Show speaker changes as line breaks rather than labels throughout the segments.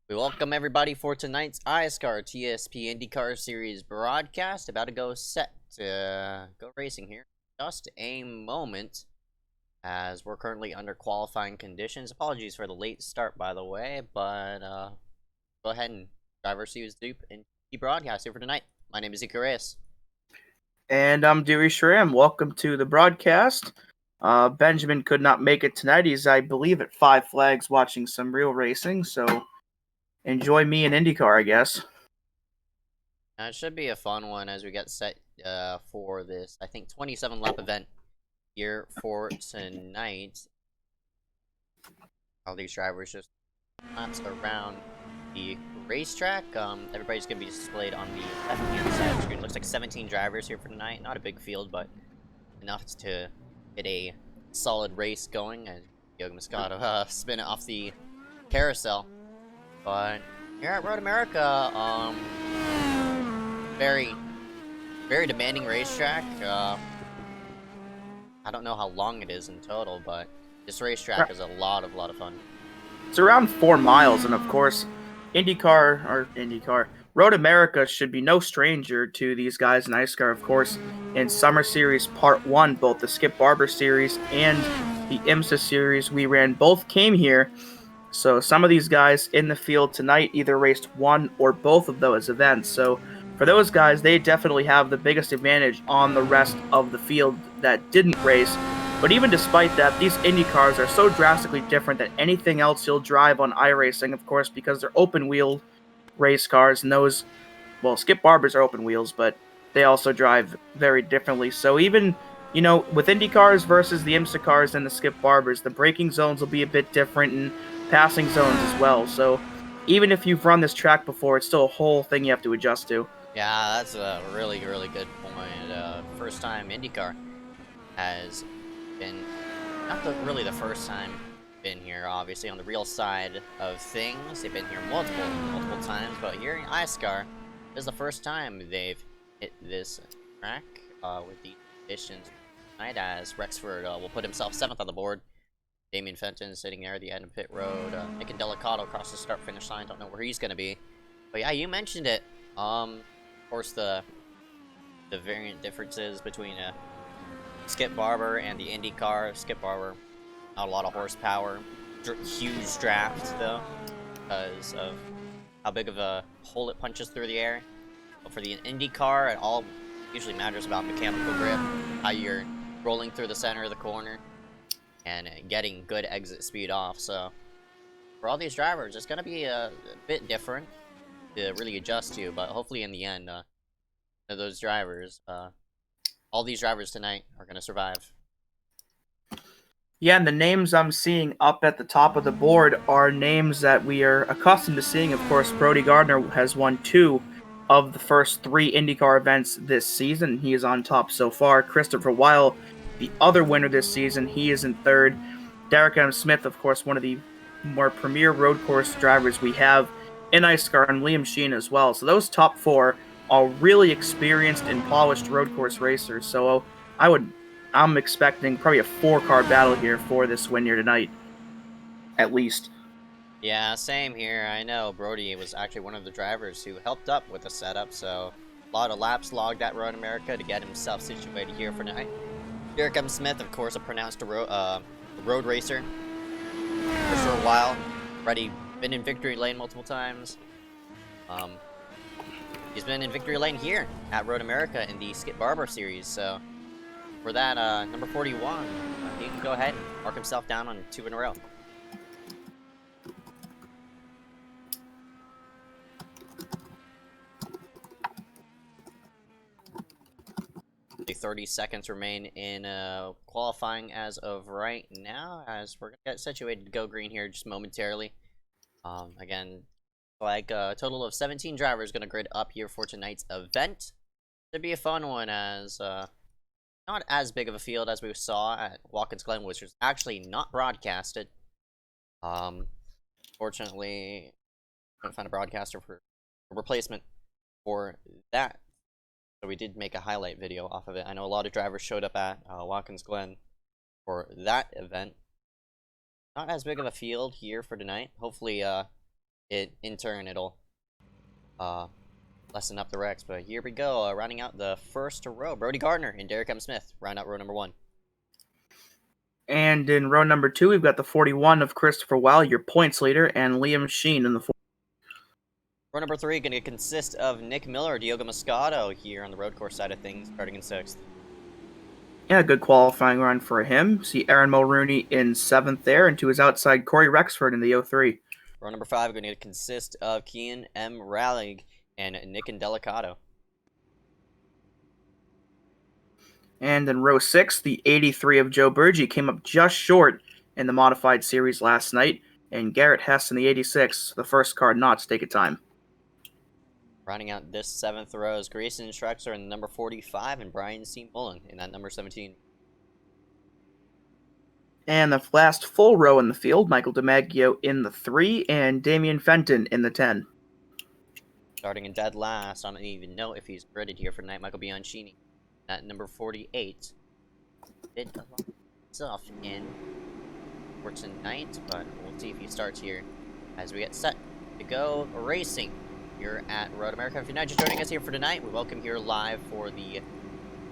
We welcome everybody for tonight's iSCAR TSP IndyCar Series broadcast. About to go set to go racing here. Just a moment, as we're currently under qualifying conditions. Apologies for the late start, by the way, but go ahead and driver use Dupe and the broadcast here for tonight. My name is Icarus.
And I'm Dewey Shram. Welcome to the broadcast. Benjamin could not make it tonight. He's, I believe, at Five Flags watching some real racing. So enjoy me in IndyCar, I guess.
It should be a fun one as we get set for this, I think, 27 lap event here for tonight. All these drivers just laps around the racetrack. Everybody's going to be displayed on the left-hand side of the screen. Looks like 17 drivers here for tonight. Not a big field, but enough to get a solid race going. And Yogi Moscato spin it off the carousel. But here at Road America, very demanding racetrack. I don't know how long it is in total, but this racetrack is a lot of fun.
It's around 4 miles, and of course, Road America should be no stranger to these guys in iSCAR. Of course, in Summer Series Part 1, both the Skip Barber Series and the IMSA Series we ran both came here. So some of these guys in the field tonight either raced one or both of those events. So for those guys, they definitely have the biggest advantage on the rest of the field that didn't race. But even despite that, these Indy cars are so drastically different than anything else you'll drive on iRacing, of course, because they're open-wheel race cars, and those, well, Skip Barbers are open wheels, but they also drive very differently. So even, with Indy cars versus the IMSA cars and the Skip Barbers, the braking zones will be a bit different, and passing zones as well. So even if you've run this track before, it's still a whole thing you have to adjust to.
Yeah, that's a really good point. First time IndyCar has been, not really the first time been here, obviously, on the real side of things. They've been here multiple times, but here in iSCAR, this is the first time they've hit this track with the conditions tonight, as Rexford will put himself 7th on the board. Damien Fenton sitting there at the end of pit road. Nick and Delicato across the start-finish line. Don't know where he's going to be. But yeah, you mentioned it. Of course, the variant differences between Skip Barber and the IndyCar. Skip Barber, not a lot of horsepower. Huge draft, though, because of how big of a hole it punches through the air. But for the IndyCar, it all usually matters about mechanical grip, how you're rolling through the center of the corner, and getting good exit speed off. So for all these drivers, it's going to be a bit different to really adjust to, but hopefully in the end, those drivers, all these drivers tonight are going to survive.
Yeah, and the names I'm seeing up at the top of the board are names that we are accustomed to seeing. Of course, Brody Gardner has won 2 of the first 3 IndyCar events this season. He is on top so far. Christopher Weil, the other winner this season, he is in 3rd. Derek M. Smith, of course, one of the more premier road course drivers we have in iSCAR, and Liam Sheen as well. So those top 4 are really experienced and polished road course racers. So I'm expecting probably a 4-car battle here for this win here tonight, at least.
Yeah, same here. I know Brody was actually one of the drivers who helped up with the setup, so a lot of laps logged at Road America to get himself situated here for tonight. Derek M. Smith, of course, a pronounced road racer for sure a while. Already been in victory lane multiple times. He's been in victory lane here at Road America in the Skip Barber series, so for that, number 41, he can go ahead and mark himself down on 2 in a row. Only 30 seconds remain in qualifying as of right now, as we're going to get situated to go green here just momentarily. Again, like a total of 17 drivers going to grid up here for tonight's event. Should be a fun one, as not as big of a field as we saw at Watkins Glen, which was actually not broadcasted. Fortunately, couldn't find a broadcaster for a replacement for that. So we did make a highlight video off of it. I know a lot of drivers showed up at Watkins Glen for that event. Not as big of a field here for tonight. Hopefully, in turn it'll lessen up the wrecks. But here we go, rounding out the first row. Brody Gardner and Derek M. Smith round out row number 1.
And in row number 2, we've got the 41 of Christopher Weil, your points leader, and Liam Sheen in the 4.
Row number 3 going to consist of Nick Miller, Diogo Moscato here on the road course side of things, starting in 6th.
Yeah, good qualifying run for him. See Aaron Mulrooney in 7th there, and to his outside, Corey Rexford in the 03.
Row number 5 going to consist of Kian M. Rallig and Nick Indelicato.
And in row 6, the 83 of Joe Burgee came up just short in the modified series last night, and Garrett Hess in the 86, the first car not to take a time.
Rounding out this 7th row is Grayson Strexler in the number 45 and Brian C. Mullen in that number 17.
And the last full row in the field, Michael DiMaggio in the 3 and Damian Fenton in the 10.
Starting in dead last, I don't even know if he's gridded here for tonight, Michael Bianchini at number 48. Did a lot of stuff in for tonight, but we'll see if he starts here as we get set to go racing here at Road America. If you're not just joining us here for tonight, we welcome here live for the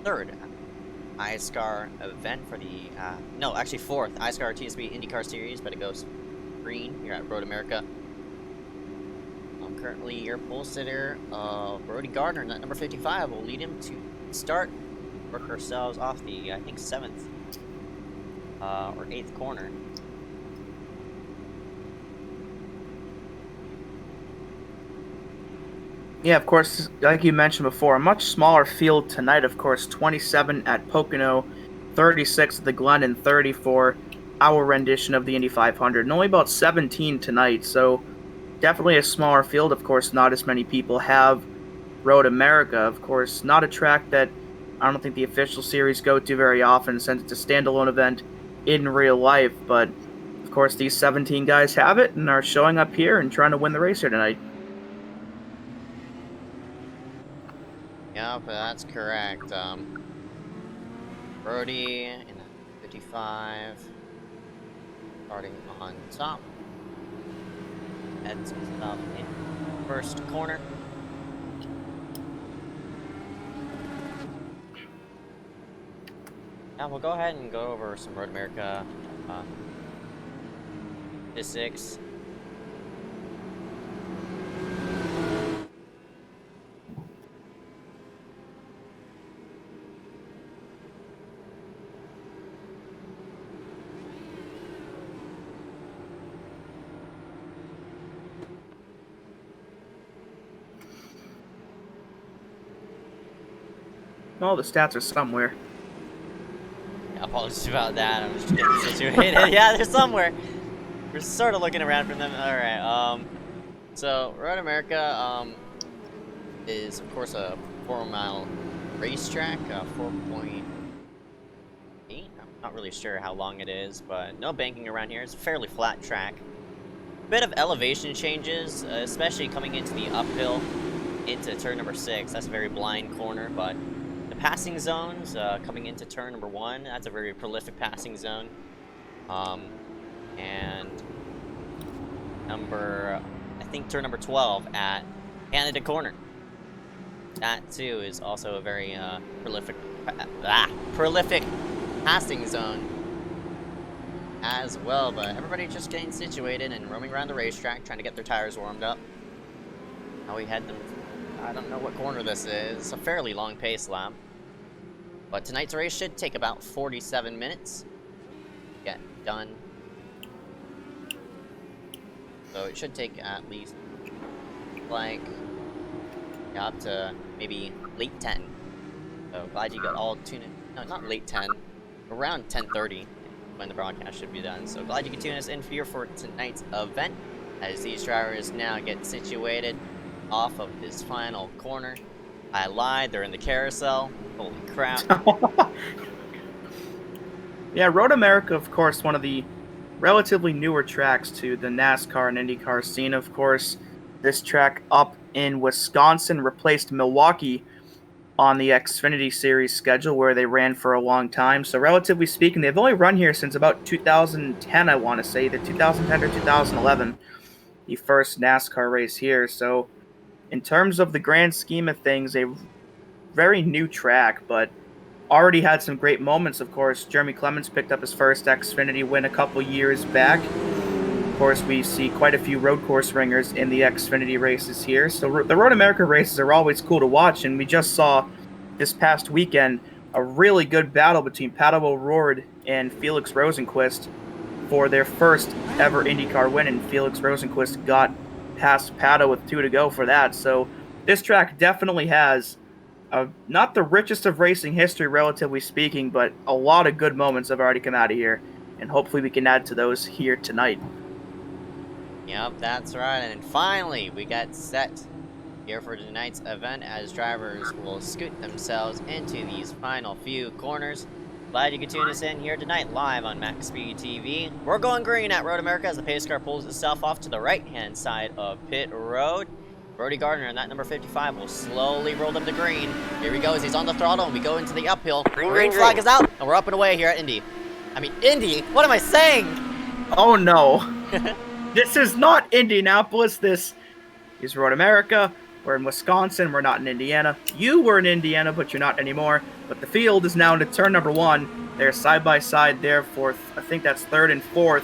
3rd iSCAR event for the, no, actually 4th iSCAR TSP IndyCar Series, but it goes green here at Road America. Currently your pole sitter, Brody Gardner, in that number 55, will lead him to start, work ourselves off the, I think, 7th or 8th corner.
Yeah, of course, like you mentioned before, a much smaller field tonight, of course, 27 at Pocono, 36 at the Glen, and 30 for our rendition of the Indy 500, and only about 17 tonight, so definitely a smaller field. Of course, not as many people have Road America. Of course, not a track that I don't think the official series go to very often, since it's a standalone event in real life, but of course, these 17 guys have it and are showing up here and trying to win the race here tonight.
Yep, that's correct. Brody in 55, starting on top. Head some stuff in first corner. Now we'll go ahead and go over some Road America physics.
Well, the stats are somewhere.
Yeah, apologies about that. I'm just getting situated. Yeah, they're somewhere. We're sort of looking around for them. All right. So Road America is of course a 4-mile racetrack, 4.8. I'm not really sure how long it is, but no banking around here. It's a fairly flat track. Bit of elevation changes, especially coming into the uphill into turn number 6. That's a very blind corner, but the passing zones coming into turn number 1, that's a very prolific passing zone. And I think turn number 12 at Canada Corner. That too is also a very prolific passing zone as well, but everybody just getting situated and roaming around the racetrack, trying to get their tires warmed up. Now we head them, I don't know what corner this is. It's a fairly long pace lap. But tonight's race should take about 47 minutes to get done. So it should take at least like up to maybe late 10. So glad you got all tuned in. No, not late 10. Around 10:30 when the broadcast should be done. So glad you could tune us in here for tonight's event as these drivers now get situated off of this final corner. I lied, they're in the carousel. Holy crap.
Yeah, Road America, of course, one of the relatively newer tracks to the NASCAR and IndyCar scene. Of course, this track up in Wisconsin replaced Milwaukee on the Xfinity Series schedule, where they ran for a long time. So relatively speaking, they've only run here since about 2010, I want to say, either 2010 or 2011. the first NASCAR race here. So in terms of the grand scheme of things, a very new track, but already had some great moments, of course. Jeremy Clements picked up his first Xfinity win a couple years back. Of course, we see quite a few road course ringers in the Xfinity races here. So the Road America races are always cool to watch, and we just saw this past weekend a really good battle between Pato O'Rourke and Felix Rosenqvist for their first ever IndyCar win, and Felix Rosenqvist got past Pato with 2 to go for that. So this track definitely has not the richest of racing history, relatively speaking, but a lot of good moments have already come out of here, and hopefully we can add to those here tonight.
Yep, that's right. And finally, we got set here for tonight's event as drivers will scoot themselves into these final few corners. Glad you could tune us in here tonight, live on MaxspeedTV. We're going green at Road America as the pace car pulls itself off to the right-hand side of pit road. Brody Gardner and that number 55 will slowly roll them to green. Here he goes, he's on the throttle, and we go into the uphill. Green flag is out, and we're up and away here at Indy. Indy? What am I saying?
Oh no. This is not Indianapolis. This is Road America. We're in Wisconsin. We're not in Indiana. You were in Indiana, but you're not anymore. But the field is now into turn number 1. They're side by side there for, I think that's 3rd and 4th,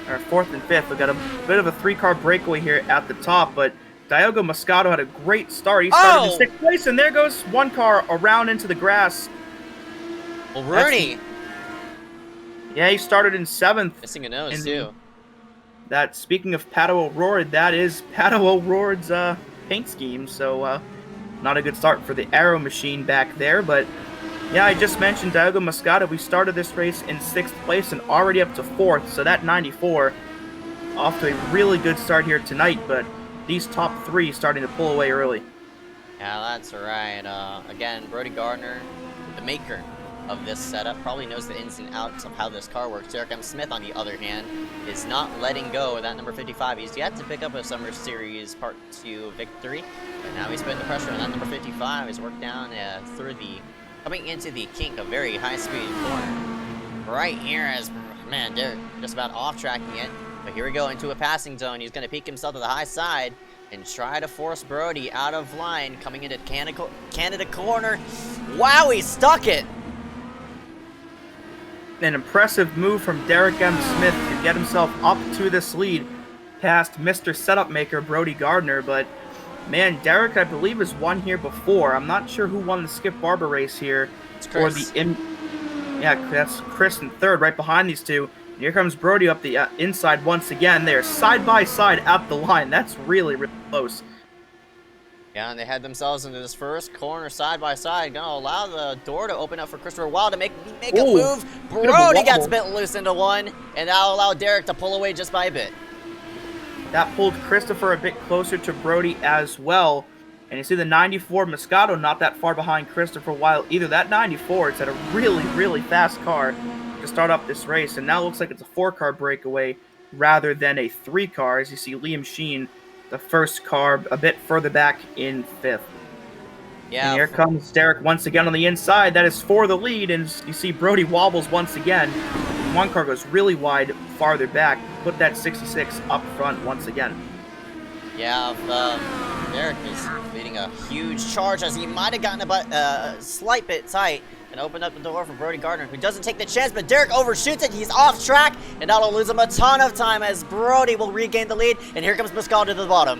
or 4th and 5th. We got a bit of a 3-car breakaway here at the top, but Diogo Moscato had a great start. He started in 6th place, and there goes one car around into the grass.
Well, Rooney.
Yeah, he started in 7th.
Missing a nose, too.
That, speaking of Pato O'Rourke, that is Pato O'Rourke's paint scheme, so not a good start for the Aero machine back there, but yeah, I just mentioned Diogo Moscato. We started this race in 6th place and already up to 4th, so that 94 off to a really good start here tonight, but these top 3 starting to pull away early.
Yeah, that's right. Again, Brody Gardner, the maker of this setup, probably knows the ins and outs of how this car works. Derek M. Smith, on the other hand, is not letting go of that number 55. He's yet to pick up a Summer Series Part 2 victory, but now he's putting the pressure on that number 55. He's worked down through the, coming into the kink, a very high-speed corner. Right here as, man, Derek just about off-tracking it, but here we go into a passing zone. He's going to peek himself to the high side and try to force Brody out of line, coming into Canada corner. Wow, he stuck it!
An impressive move from Derek M. Smith to get himself up to this lead past Mr. Setup Maker Brody Gardner, but man, Derek, I believe, has won here before. I'm not sure who won the Skip Barber race here.
It's Chris.
Yeah, that's Chris in 3rd, right behind these two. And here comes Brody up the inside once again. They're side by side at the line. That's really, really close.
Yeah, and they head themselves into this first corner side by side. Gonna allow the door to open up for Christopher Wild to make a move. Brody gets bit loose into one, and that'll allow Derek to pull away just by a bit.
That pulled Christopher a bit closer to Brody as well. And you see the 94 Moscato not that far behind Christopher Wild either. That 94, it's at a really, really fast car to start off this race. And now it looks like it's a 4-car breakaway rather than a 3-car, as you see Liam Sheen, the first car, a bit further back in 5th.
Yeah.
And here comes Derek once again on the inside. That is for the lead, and you see Brody wobbles once again. One car goes really wide farther back. Put that 66 up front once again.
Yeah, Derek is leading a huge charge as he might have gotten a slight bit tight and opened up the door for Brody Gardner, who doesn't take the chance, but Derek overshoots it. He's off track, and that'll lose him a ton of time as Brody will regain the lead, and here comes Moscato to the bottom.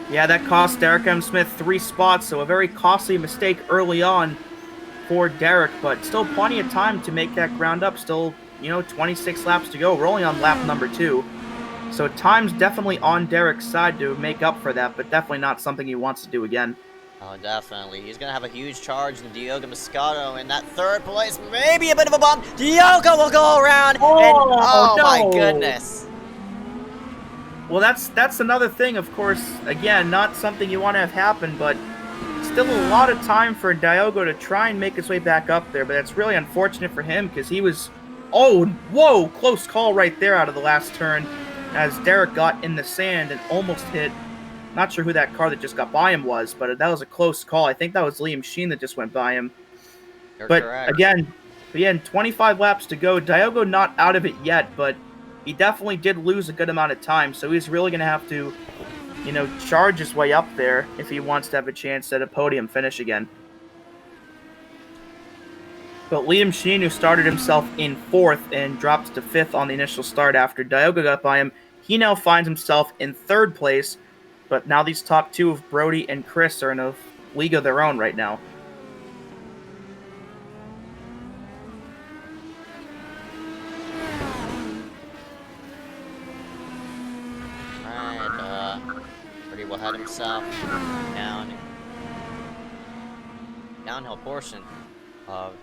Yeah, that cost Derek M. Smith 3 spots, so a very costly mistake early on for Derek, but still plenty of time to make that ground up. Still, 26 laps to go. We're only on lap number 2. So time's definitely on Derek's side to make up for that, but definitely not something he wants to do again.
Oh, definitely. He's going to have a huge charge in Diogo Moscato in that 3rd place. Maybe a bit of a bump. Diogo will go around. Oh
no.
My goodness.
Well, that's another thing, of course. Again, not something you want to have happen, but still a lot of time for Diogo to try and make his way back up there. But it's really unfortunate for him because he was... Oh, whoa! Close call right there out of the last turn as Derek got in the sand and almost hit... Not sure who that car that just got by him was, but that was a close call. I think that was Liam Sheen that just went by him.
You're
but
correct.
again, 25 laps to go. Diogo not out of it yet, but he definitely did lose a good amount of time, so he's really going to have to, charge his way up there if he wants to have a chance at a podium finish again. But Liam Sheen, who started himself in 4th and dropped to 5th on the initial start after Diogo got by him, he now finds himself in 3rd place, but now these top two of Brody and Chris are in a league of their own right now.
Brody will head himself downhill portion of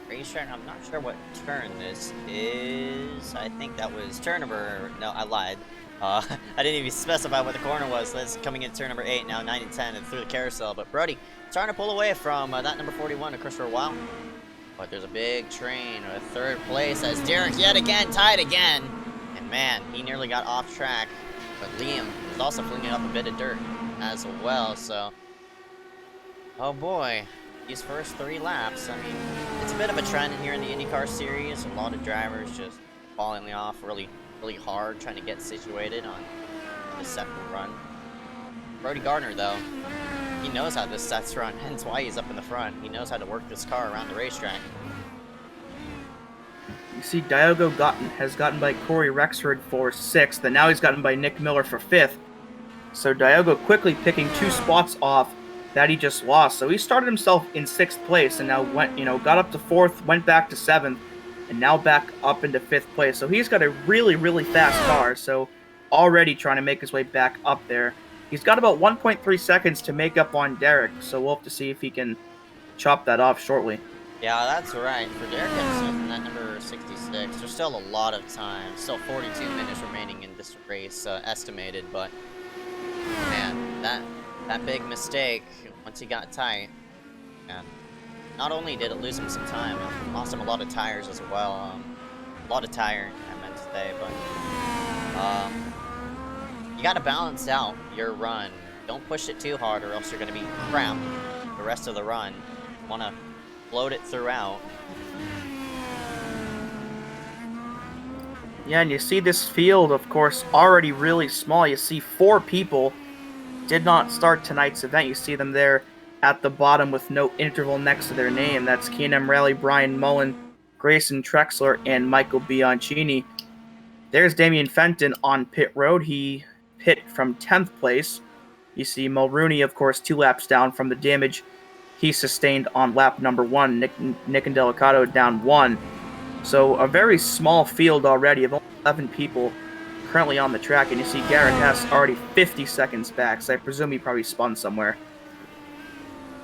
racetrack. I'm not sure what turn this is. I think that was turn number... No, I lied. I didn't even specify what the corner was. That's coming in turn number 8, now 9 and 10, and through the carousel. But Brody starting to pull away from that number 41 to Christopher Wow. But there's a big train with 3rd place as Derek yet again tied again. And man, he nearly got off track. But Liam is also flinging up a bit of dirt as well, so... Oh boy. These first 3 laps, I mean, it's a bit of a trend here in the IndyCar series. A lot of drivers just falling off really hard, trying to get situated on the second run. Brody Gardner, though, he knows how this sets run, hence why he's up in the front. He knows how to work this car around the racetrack.
You see Diogo has gotten by Corey Rexford for 6th, and now he's gotten by Nick Miller for 5th. So Diogo quickly picking 2 spots off that he just lost. So he started himself in 6th place and now got up to 4th, went back to 7th, and now back up into 5th place. So he's got a really fast car, so already trying to make his way back up there. He's got about 1.3 seconds to make up on Derek, so we'll have to see if he can chop that off shortly.
Yeah, that's right. For Derek Henson, that number 66, there's still a lot of time. Still 42 minutes remaining in this race, estimated, but man, that big mistake, once he got tight, and not only did it lose him some time, it lost him a lot of tires as well. A lot of tire, I meant to say, but you got to balance out your run. Don't push it too hard or else you're going to be cramped the rest of the run. You want to float it throughout.
Yeah, and you see this field, of course, already really small. You see 4 people did not start tonight's event. You see them there at the bottom with no interval next to their name. That's K&M Rally, Brian Mullen, Grayson Trexler, and Michael Bianchini. There's Damian Fenton on pit road. He pit from 10th place. You see Mulrooney, of course, 2 laps down from the damage he sustained on lap number 1. Nick and Delicato down 1. So a very small field already of only 11 people currently on the track, and you see Garrett Hess already 50 seconds back, so I presume he probably spun somewhere.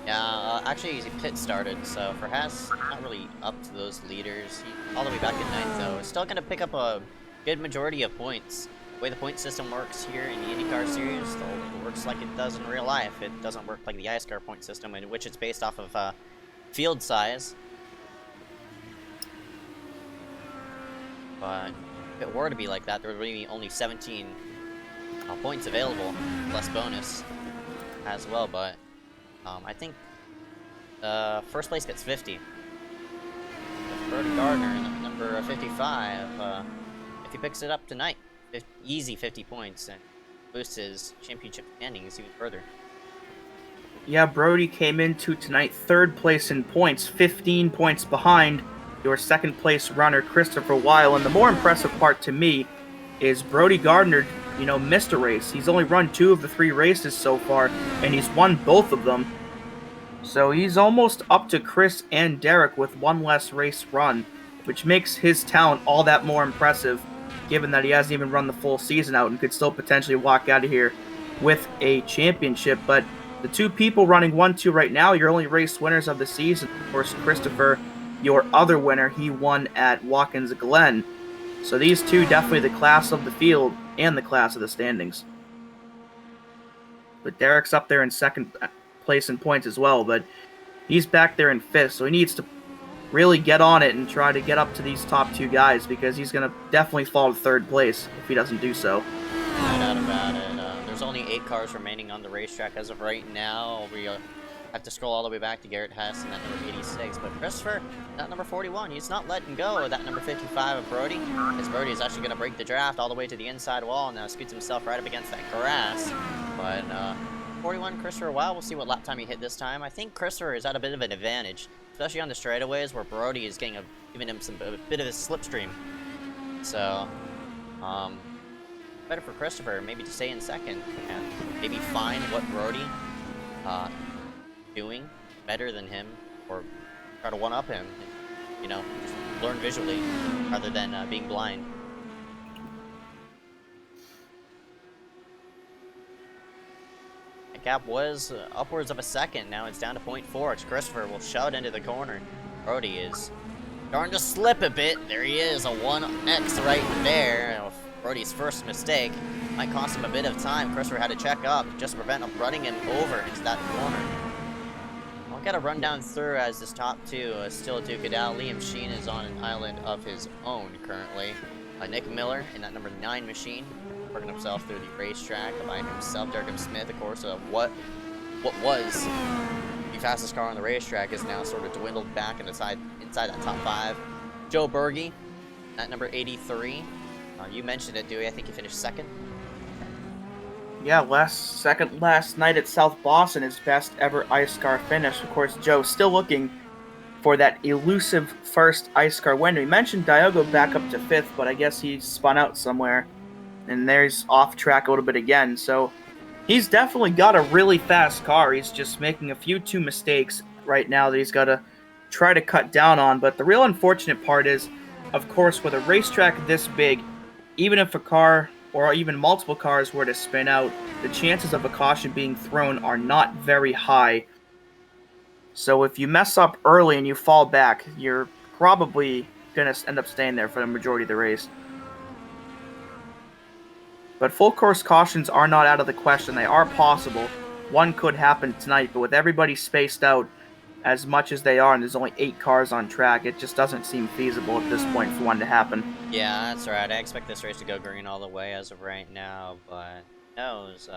Yeah, actually he pit started, so for Hess, not really up to those leaders. He's all the way back in 9th, though. Still going to pick up a good majority of points. The way the point system works here in the IndyCar series, it works like it does in real life. It doesn't work like the iSCAR point system, in which it's based off of field size. But if it were to be like that, there would be only 17 points available, plus bonus as well. But I think first place gets 50. Brody Gardner, number 55, if he picks it up tonight, easy 50 points and boosts his championship standings even further.
Yeah, Brody came into tonight 3rd place in points, 15 points behind your 2nd place runner, Christopher Weil. And the more impressive part to me is Brody Gardner, missed a race. He's only run 2 of the 3 races so far, and he's won both of them. So he's almost up to Chris and Derek with 1 less race run, which makes his talent all that more impressive, given that he hasn't even run the full season out and could still potentially walk out of here with a championship. But the 2 people running 1-2 right now, your only race winners of the season. Of course, Christopher, your other winner, he won at Watkins Glen. So these 2 definitely the class of the field and the class of the standings. But Derek's up there in 2nd place in points as well, but he's back there in 5th, so he needs to really get on it and try to get up to these top 2 guys, because he's going to definitely fall to 3rd place if he doesn't do so.
No doubt about it. There's only 8 cars remaining on the racetrack as of right now. I have to scroll all the way back to Garrett Hess and that number 86. But Christopher, that number 41, he's not letting go of that number 55 of Brody. As Brody is actually going to break the draft all the way to the inside wall and now scoots himself right up against that grass. But 41, Christopher, well, we'll see what lap time he hit this time. I think Christopher is at a bit of an advantage, especially on the straightaways where Brody is giving him a bit of a slipstream. So, better for Christopher maybe to stay in second and maybe find what Brody doing better than him, or try to one-up him, and, you know, just learn visually rather than being blind. That gap was upwards of a second. Now it's down to 0.4. Christopher will shove it into the corner. Brody is starting to slip a bit. There he is, a 1x right there. Brody's first mistake might cost him a bit of time. Christopher had to check up just to prevent him running him over into that corner. I'll get a run down through as this top two still duke it out. Liam Sheen is on an island of his own currently. Nick Miller in that number 9 machine, working himself through the racetrack behind himself. Derek Smith, of course, what was the fastest car on the racetrack is now sort of dwindled back inside that top 5. Joe Berge, at number 83. You mentioned it, Dewey. I think he finished second.
Yeah, second last night at South Boston, his best ever iSCAR finish. Of course, Joe still looking for that elusive first iSCAR win. We mentioned Diogo back up to 5th, but I guess he spun out somewhere. And there's off track a little bit again. So he's definitely got a really fast car. He's just making a few mistakes right now that he's got to try to cut down on. But the real unfortunate part is, of course, with a racetrack this big, even if a car or even multiple cars were to spin out, the chances of a caution being thrown are not very high. So if you mess up early and you fall back, you're probably going to end up staying there for the majority of the race. But full course cautions are not out of the question. They are possible. One could happen tonight, but with everybody spaced out as much as they are, and there's only 8 cars on track, it just doesn't seem feasible at this point for one to happen.
Yeah, that's right. I expect this race to go green all the way as of right now, but who knows?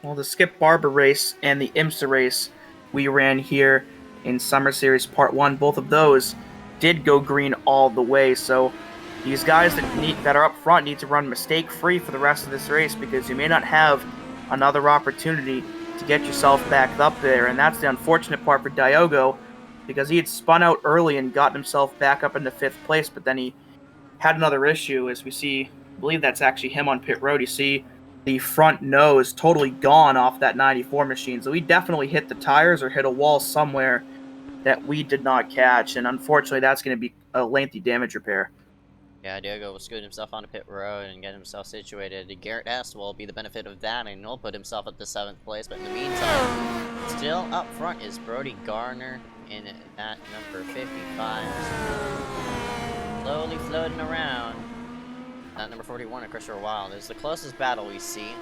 Well, the Skip Barber race and the IMSA race we ran here in Summer Series Part 1, both of those did go green all the way, so these guys that are up front need to run mistake-free for the rest of this race, because you may not have another opportunity to get yourself back up there. And that's the unfortunate part for Diogo, because he had spun out early and gotten himself back up into 5th place, but then he had another issue. As we see, I believe that's actually him on pit road. You see the front nose totally gone off that 94 machine. So he definitely hit the tires or hit a wall somewhere that we did not catch. And unfortunately, that's going to be a lengthy damage repair.
Yeah, Diogo will scoot himself onto pit road and get himself situated. Garrett Hess will be the benefit of that, and he'll put himself at the 7th place. But in the meantime, still up front is Brody Garner in that number 55. Slowly floating around. That number 41 of Christopher Wild is the closest battle we see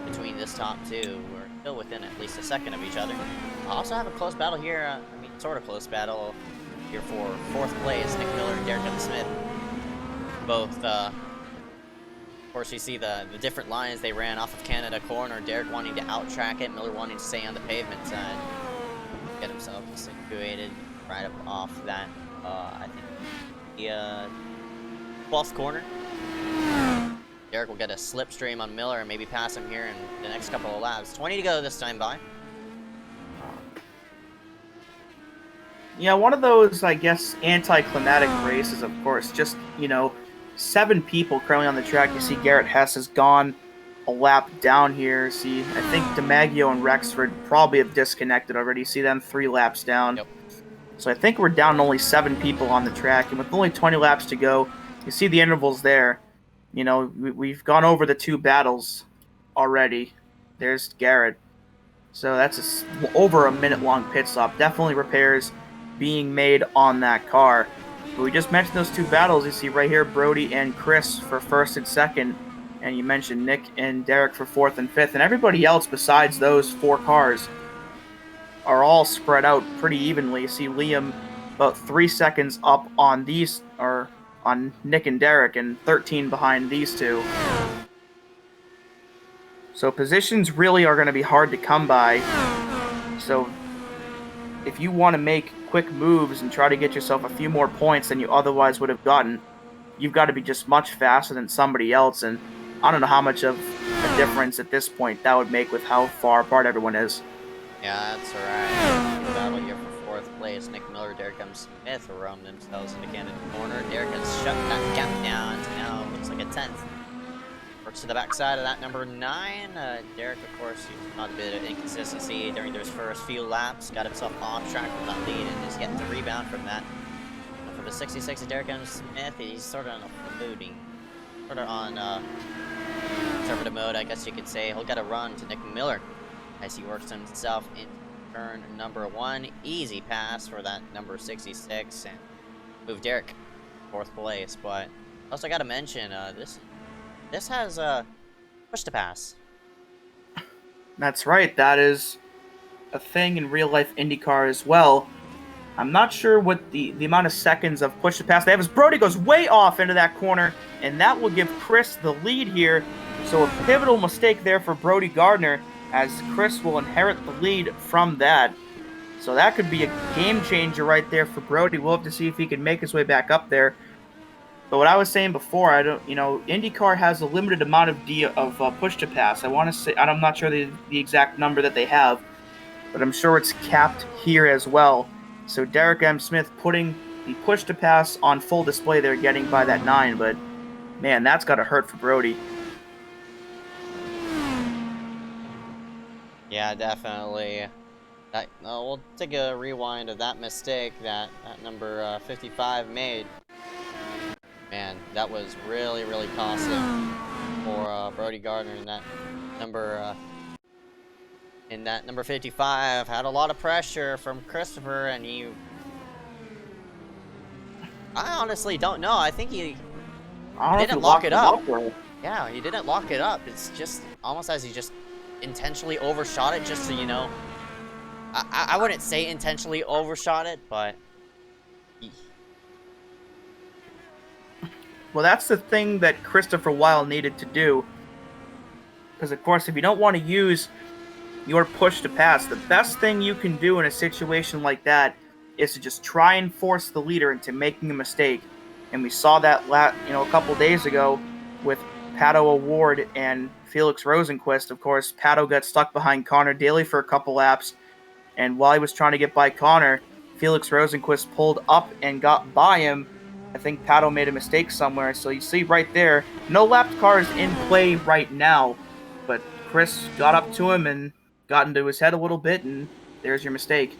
between this top two. We're still within at least a second of each other. I also have a close battle here. Sort of close battle here for 4th place, Nick Miller and Derek Smith. Both, of course, you see the different lines they ran off of Canada corner. Derek wanting to out-track it, Miller wanting to stay on the pavement side. Get himself situated right up off that, I think, the 12th corner. Derek will get a slipstream on Miller and maybe pass him here in the next couple of laps. 20 to go this time by.
Yeah, one of those, I guess, anticlimactic races, of course. Just, 7 people currently on the track. You see Garrett Hess has gone a lap down here. See, I think DiMaggio and Rexford probably have disconnected already. You see them 3 laps down.
Yep.
So I think we're down to only 7 people on the track. And with only 20 laps to go, you see the intervals there. We've gone over the 2 battles already. There's Garrett. So that's over a minute-long pit stop. Definitely repairs being made on that car. But we just mentioned those 2 battles. You see right here Brody and Chris for 1st and 2nd, and you mentioned Nick and Derek for 4th and 5th, and everybody else besides those 4 cars are all spread out pretty evenly. You see Liam about 3 seconds up on these, or on Nick and Derek, and 13 behind these 2. So positions really are going to be hard to come by So if you want to make quick moves and try to get yourself a few more points than you otherwise would have gotten, you've got to be just much faster than somebody else. And I don't know how much of a difference at this point that would make with how far apart everyone is.
Yeah, that's right. The battle here for 4th place. Nick Miller, Derek M. Smith roam themselves into Canada corner. Derek has shut that gap down to now looks like a 10th. Works to the backside of that number 9. Derek, of course, he's not a bit of inconsistency during those first few laps. Got himself off track from that lead and is getting to rebound from that. And for the 66 of Derek M. Smith, he's sort of on a floating, sort of on conservative mode, I guess you could say. He'll get a run to Nick Miller as he works himself into turn number 1. Easy pass for that number 66 and move Derek 4th place. But also got to mention this has push to pass.
That's right. That is a thing in real life IndyCar as well. I'm not sure what the amount of seconds of push to pass they have as Brody goes way off into that corner, and that will give Chris the lead here. So a pivotal mistake there for Brody Gardner, as Chris will inherit the lead from that. So that could be a game changer right there for Brody. We'll have to see if he can make his way back up there. But what I was saying before, IndyCar has a limited amount of push to pass. I want to say, I'm not sure the exact number that they have, but I'm sure it's capped here as well. So Derek M. Smith putting the push to pass on full display there, getting by that 9. But man, that's got to hurt for Brody.
Yeah, definitely. We'll take a rewind of that mistake that number 55 made. Man, that was really, really costly for Brody Gardner in that number. In that number 55, had a lot of pressure from Christopher, and I honestly don't know. I think he didn't lock it up. Yeah, he didn't lock it up. It's just almost as he just intentionally overshot it, just so I wouldn't say intentionally overshot it, but
well, that's the thing that Christopher Weil needed to do. Because, of course, if you don't want to use your push to pass, the best thing you can do in a situation like that is to just try and force the leader into making a mistake. And we saw that a couple days ago with Pato O'Ward and Felix Rosenqvist. Of course, Pato got stuck behind Connor Daly for a couple laps, and while he was trying to get by Connor, Felix Rosenqvist pulled up and got by him. I think Pato made a mistake somewhere, so you see right there, no lapped cars in play right now, but Chris got up to him and got into his head a little bit, and there's your mistake.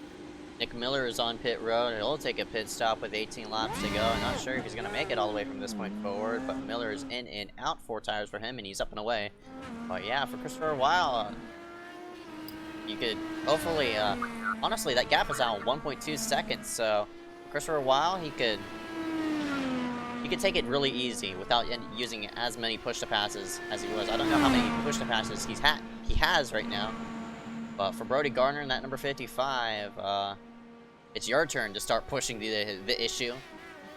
Nick Miller is on pit road, and he'll take a pit stop with 18 laps to go. I'm not sure if he's going to make it all the way from this point forward, but Miller is in and out, 4 tires for him, and he's up and away. But yeah, for Christopher Weil, you could hopefully, honestly, that gap is now 1.2 seconds, so Christopher Weil, he could take it really easy without using as many push-to-passes as he was. I don't know how many push-to-passes he has right now. But for Brody Gardner in that number 55, it's your turn to start pushing the issue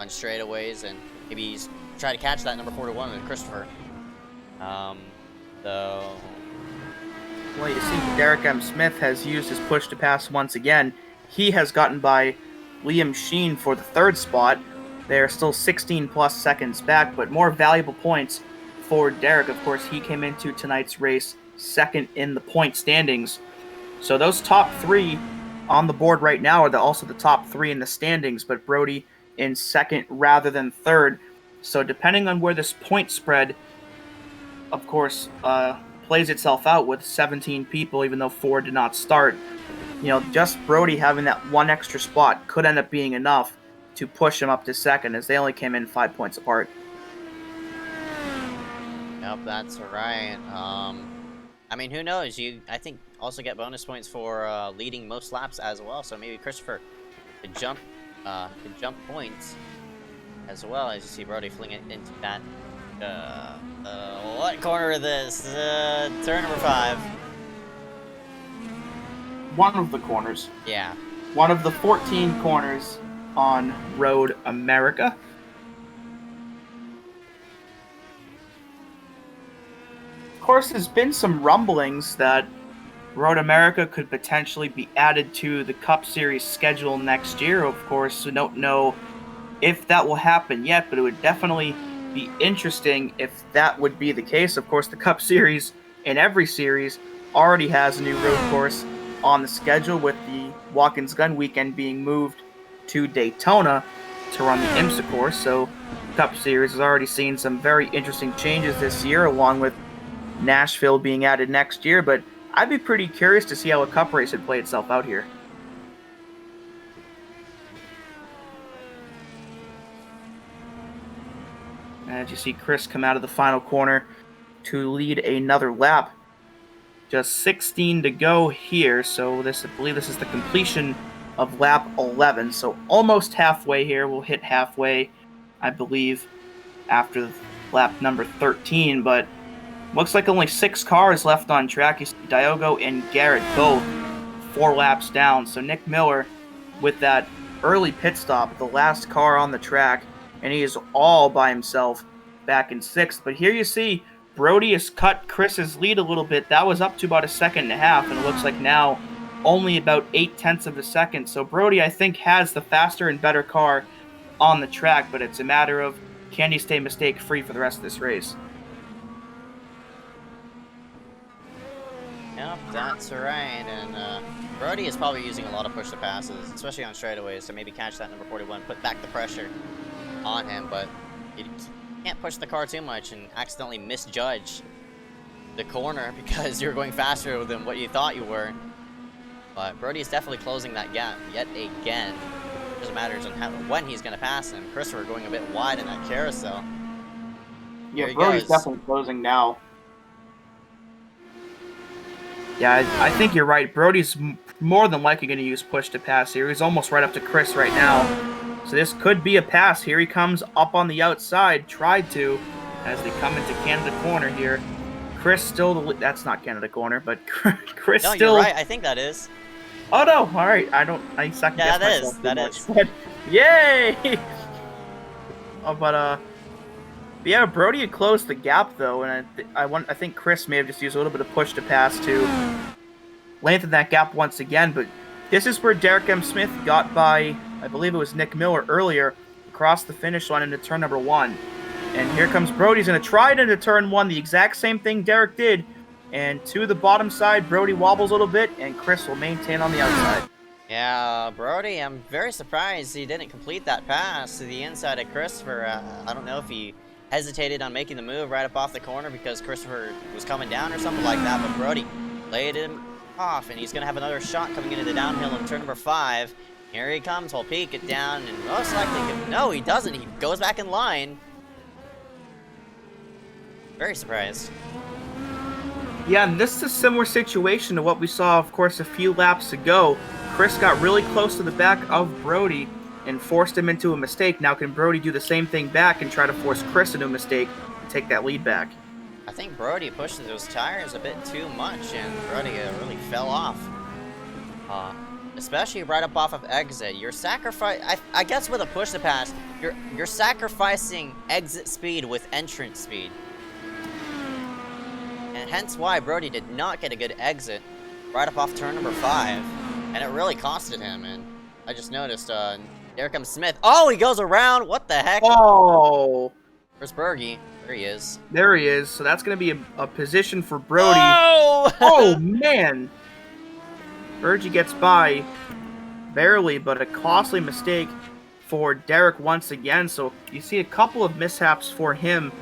on straightaways and maybe try to catch that number 41 with Christopher. Well,
you see, Derek M. Smith has used his push to pass once again. He has gotten by Liam Sheen for the 3rd spot. They are still 16 plus seconds back, but more valuable points for Derek. Of course, he came into tonight's race 2nd in the point standings. So those top 3 on the board right now are also the top 3 in the standings, but Brody in 2nd rather than 3rd. So depending on where this point spread, of course, plays itself out with 17 people, even though 4 did not start, just Brody having that 1 extra spot could end up being enough to push him up to 2nd, as they only came in 5 points apart.
Yep, that's right. I mean, who knows? I think, also get bonus points for leading most laps as well. So maybe Christopher could jump points as well, as you see Brody fling it into that. What corner is this? Turn number 5.
One of the corners.
Yeah.
One of the 14 corners on Road America. Of course, there's been some rumblings that Road America could potentially be added to the Cup Series schedule next year. Of course, we don't know if that will happen yet, but it would definitely be interesting if that would be the case. Of course, the Cup Series in every series already has a new road course on the schedule, with the Watkins Gun weekend being moved to Daytona to run the IMSA course. So the Cup Series has already seen some very interesting changes this year, along with Nashville being added next year. But I'd be pretty curious to see how a Cup race would play itself out here. As you see Chris come out of the final corner to lead another lap. Just 16 to go here, so I believe this is the completion of lap 11. So almost halfway here. We'll hit halfway, I believe, after lap number 13, but looks like only 6 cars left on track. You see Diogo and Garrett both 4 laps down. So Nick Miller with that early pit stop, the last car on the track, and he is all by himself back in 6th. But here you see Brody has cut Chris's lead a little bit. That was up to about 1.5 seconds, and it looks like now only about 0.8 of a second. So Brody, I think, has the faster and better car on the track, but it's a matter of can he stay mistake-free for the rest of this race.
Yep, that's right, and Brody is probably using a lot of push-to-passes, especially on straightaways, to maybe catch that number 41, put back the pressure on him, but you can't push the car too much and accidentally misjudge the corner because you're going faster than what you thought you were. But Brody is definitely closing that gap yet again. It doesn't matter when he's going to pass him. Christopher going a bit wide in that carousel.
Yeah, Brody's definitely closing now. Yeah, I think you're right. Brody's more than likely going to use push to pass here. He's almost right up to Chris right now. So this could be a pass. Here he comes up on the outside. Tried to, as they come into Canada corner here. Chris still that's not Canada corner, but Chris
no,
still.
You're right. I think that is.
Oh no! All right, I second guess myself.
That is.
Yay! Oh, but yeah, Brody had closed the gap though, and I think Chris may have just used a little bit of push to pass to lengthen that gap once again. But this is where Derek M. Smith got by, I believe it was Nick Miller earlier, across the finish line into turn number 1. And here comes Brody. He's going to try it into turn 1, the exact same thing Derek did. And to the bottom side, Brody wobbles a little bit, and Chris will maintain on the outside.
Yeah, Brody, I'm very surprised he didn't complete that pass to the inside of Christopher. I don't know if he hesitated on making the move right up off the corner because Christopher was coming down or something like that, but Brody laid him off, and he's going to have another shot coming into the downhill in turn number 5. Here he comes. He'll peek it down, and most likely, no, he doesn't. He goes back in line. Very surprised.
Yeah, and this is a similar situation to what we saw, of course, a few laps ago. Chris got really close to the back of Brody and forced him into a mistake. Now can Brody do the same thing back and try to force Chris into a mistake and take that lead back?
I think Brody pushed those tires a bit too much, and Brody really fell off. Especially right up off of exit. You're I guess with a push to pass, you're sacrificing exit speed with entrance speed. And hence why Brody did not get a good exit right up off turn number 5. And it really costed him. And I just noticed, there comes Smith. Oh, he goes around. What the heck?
Oh.
Where's Bergie? There he is.
There he is. So that's going to be a position for Brody.
Oh!
Oh, man. Bergie gets by barely, but a costly mistake for Derek once again. So you see a couple of mishaps for him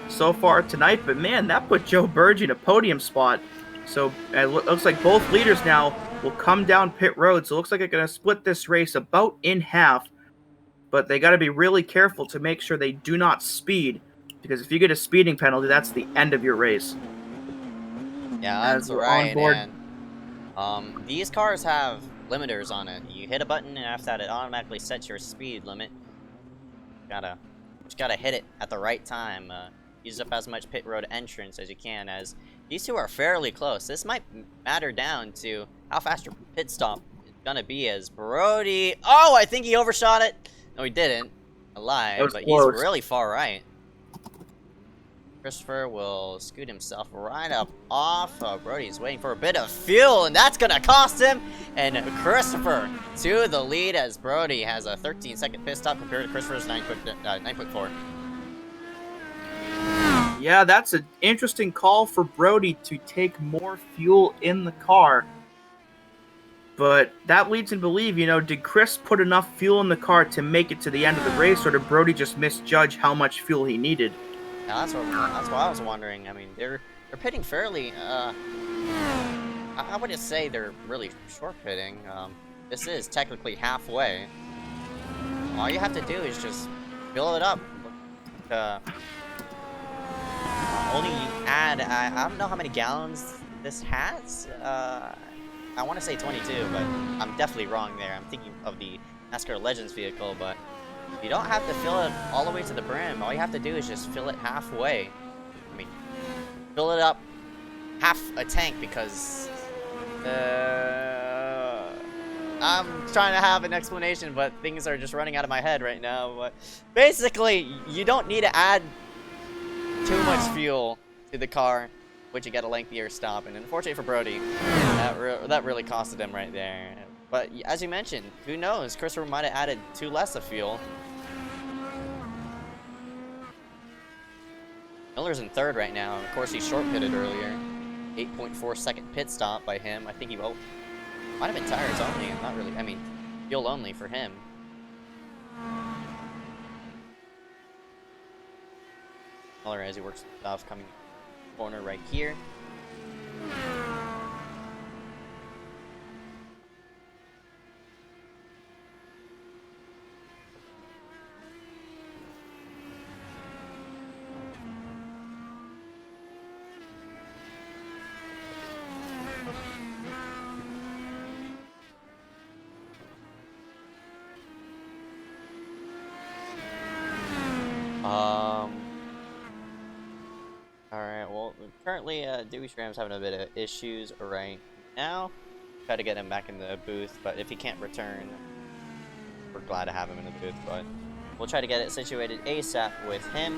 so far tonight, but man, that put Joe Bergie in a podium spot. So it looks like both leaders now will come down pit road. So it looks like they're going to split this race about in half, but they got to be really careful to make sure they do not speed, because if you get a speeding penalty, that's the end of your race.
Yeah, that's right. And these cars have limiters on it. You hit a button, and after that, it automatically sets your speed limit. Just gotta hit it at the right time. Use up as much pit road entrance as you can, as these two are fairly close. This might matter down to how fast your pit stop is gonna be, as Brody... Oh, I think he overshot it! No, he didn't. I lied, but close. He's really far right. Christopher will scoot himself right up off. Brody's waiting for a bit of fuel, and that's gonna cost him. And Christopher to the lead as Brody has a 13-second pit stop compared to Christopher's 9.4.
Yeah, that's an interesting call for Brody to take more fuel in the car. But that leads me to believe, did Chris put enough fuel in the car to make it to the end of the race, or did Brody just misjudge how much fuel he needed?
Now that's what I was wondering. I mean, they're pitting fairly. I wouldn't say they're really short pitting. This is technically halfway. All you have to do is just fill it up. Only add. I don't know how many gallons this has. I want to say 22, but I'm definitely wrong there. I'm thinking of the NASCAR Legends vehicle, but you don't have to fill it all the way to the brim. All you have to do is just fill it halfway. I mean, fill it up half a tank because I'm trying to have an explanation, but things are just running out of my head right now. But basically, you don't need to add too much fuel to the car, which you get a lengthier stop. And unfortunately for Brody, that really costed him right there. But as you mentioned, who knows? Christopher might have added too less of fuel. Miller's in third right now. Of course, he short pitted earlier. 8.4 second pit stop by him. I think he might have been tires only. Not really. I mean, fuel only for him. Miller as he works stuff coming corner right here. Alright, well, currently, Dewey Schramm's having a bit of issues right now. Try to get him back in the booth, but if he can't return, we're glad to have him in the booth, but we'll try to get it situated ASAP with him.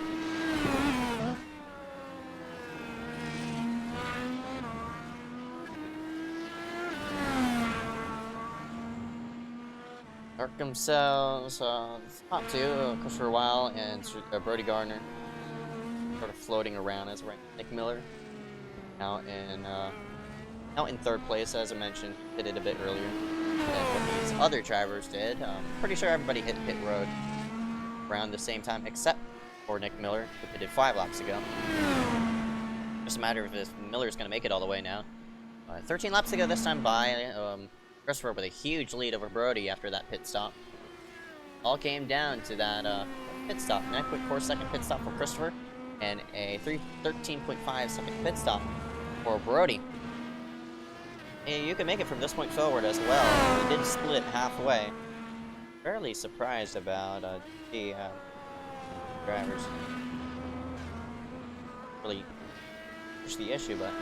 Mark themselves, top two, Christopher Weil and Brody Gardner. Sort of floating around as right. Nick Miller now in third place, as I mentioned, pitted a bit earlier than what these other drivers did. Pretty sure everybody hit pit road around the same time except for Nick Miller, who pitted 5 laps ago. Just a matter of if Miller's going to make it all the way now. 13 laps to go this time by Christopher with a huge lead over Brody after that pit stop. All came down to that pit stop. 9.4 second pit stop for Christopher. And a 13.5 second pit stop for Brody. And you can make it from this point forward as well. We did split halfway. Fairly surprised about the drivers. Really push the issue, but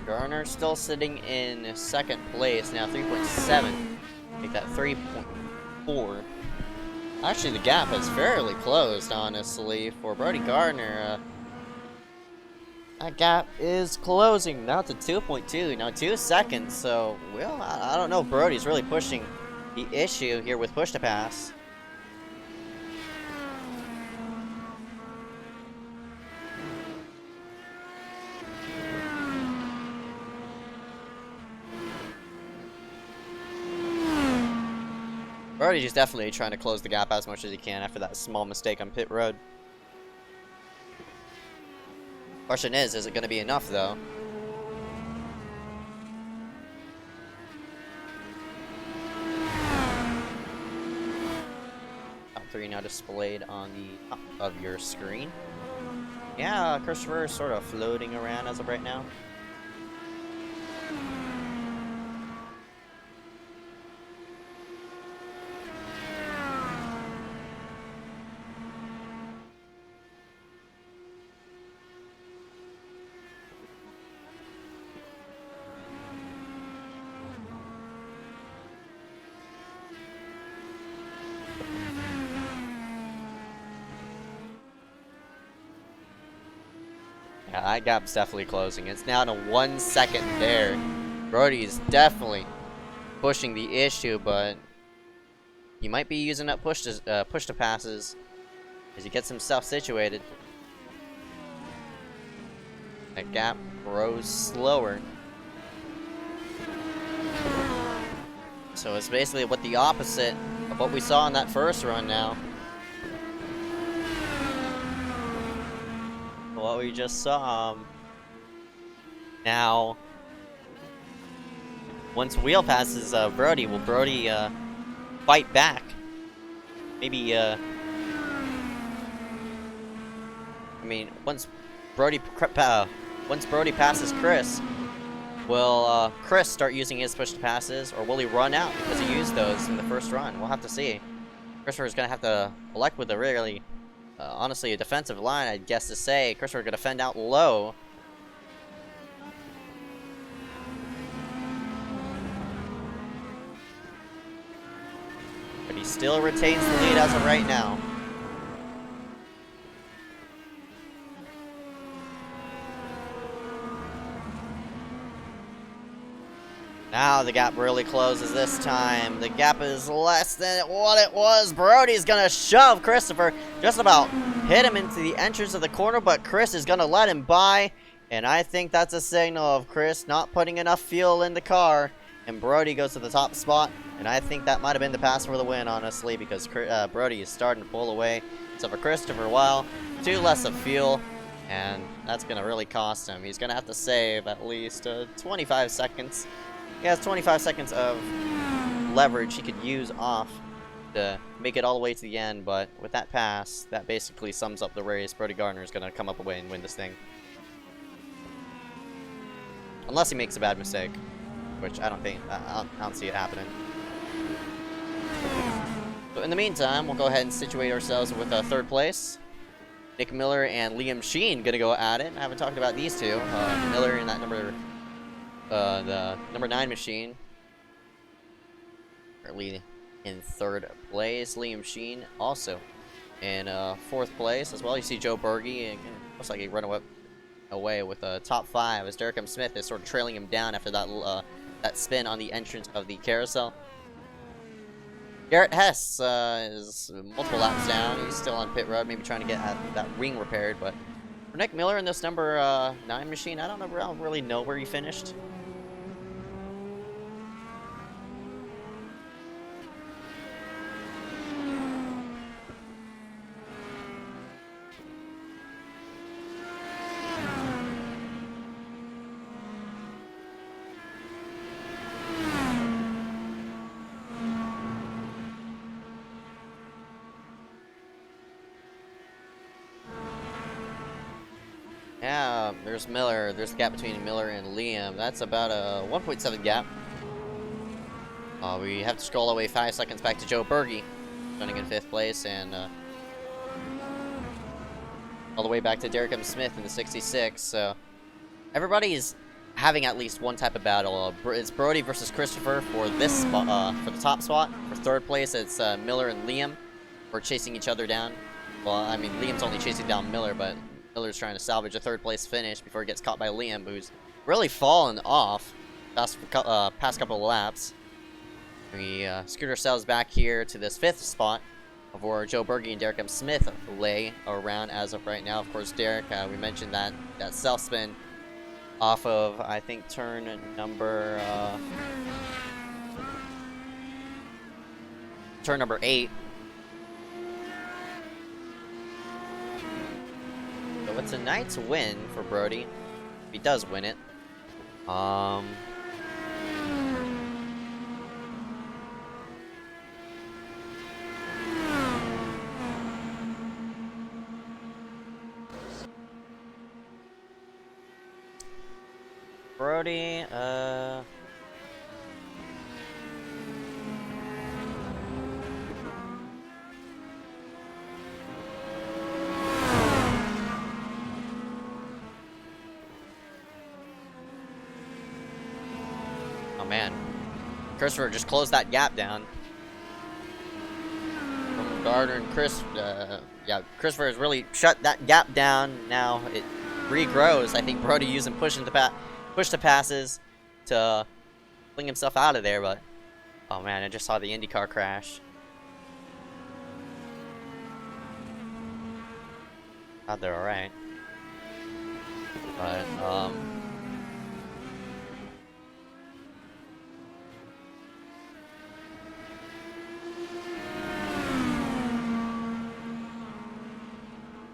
Garner still sitting in second place now, 3.7. Make that 3.4. Actually, the gap has fairly closed, honestly, for Brody Gardner. That gap is closing now to 2.2. Now 2 seconds. So, well, I don't know if Brody's really pushing the issue here with push to pass. Brody's just definitely trying to close the gap as much as he can after that small mistake on pit road. Question is it going to be enough, though? 3 now displayed on the top of your screen. Yeah, Christopher is sort of floating around as of right now. Yeah, that gap's definitely closing. It's down to 1 second there. Brody is definitely pushing the issue, but he might be using up push to passes as he gets himself situated. That gap grows slower. So it's basically what the opposite of what we saw in that first run now. What we just saw. Now, once Wheel passes Brody, will Brody fight back? Maybe, I mean, once Brody passes Chris, will Chris start using his push to passes, or will he run out because he used those in the first run? We'll have to see. Christopher's gonna have to elect with a really, honestly, a defensive line, I'd guess to say. Christopher gonna fend out low. But he still retains the lead as of right now. Now the gap really closes this time. The gap is less than what it was. Brody's gonna shove Christopher. Just about hit him into the entrance of the corner, but Chris is gonna let him by. And I think that's a signal of Chris not putting enough fuel in the car. And Brody goes to the top spot. And I think that might have been the pass for the win, honestly, because Brody is starting to pull away. So for Christopher, well, 2 less of fuel. And that's gonna really cost him. He's gonna have to save at least 25 seconds. He has 25 seconds of leverage he could use off to make it all the way to the end, but with that pass, that basically sums up the race. Brody Gardner is going to come up away and win this thing. Unless he makes a bad mistake, which I don't see it happening. So in the meantime, we'll go ahead and situate ourselves with 3rd place. Nick Miller and Liam Sheen going to go at it. I haven't talked about these two. Miller in that the number 9 machine, currently in 3rd place. Liam Sheen also in 4th place as well. You see Joe Berge, and looks like he run away with a top 5 as Derek M. Smith is sort of trailing him down after that that spin on the entrance of the carousel. Garrett Hess is multiple laps down. He's still on pit road, maybe trying to get that wing repaired. But for Nick Miller in this number 9 machine, I don't really know where he finished. Yeah, there's Miller. There's the gap between Miller and Liam. That's about a 1.7 gap. We have to scroll away 5 seconds back to Joe Berge, running in 5th place, and all the way back to Derek M. Smith in the 66. So everybody is having at least one type of battle. It's Brody versus Christopher for this spot, for the top spot. For 3rd place, it's Miller and Liam. We're chasing each other down. Well, I mean, Liam's only chasing down Miller, but Miller's trying to salvage a 3rd place finish before he gets caught by Liam, who's really fallen off past couple of laps. We scoot ourselves back here to this 5th spot where Joe Berge and Derek M. Smith lay around as of right now. Of course, Derek, we mentioned that self-spin off of, I think, turn number 8. So it's a nice win for Brody, if he does win it. Brody, oh man. Christopher just closed that gap down. From Gardner and Chris, yeah, Christopher has really shut that gap down. Now it regrows. I think Brody using push the passes to fling himself out of there, but oh man, I just saw the IndyCar crash. Thought they're alright. But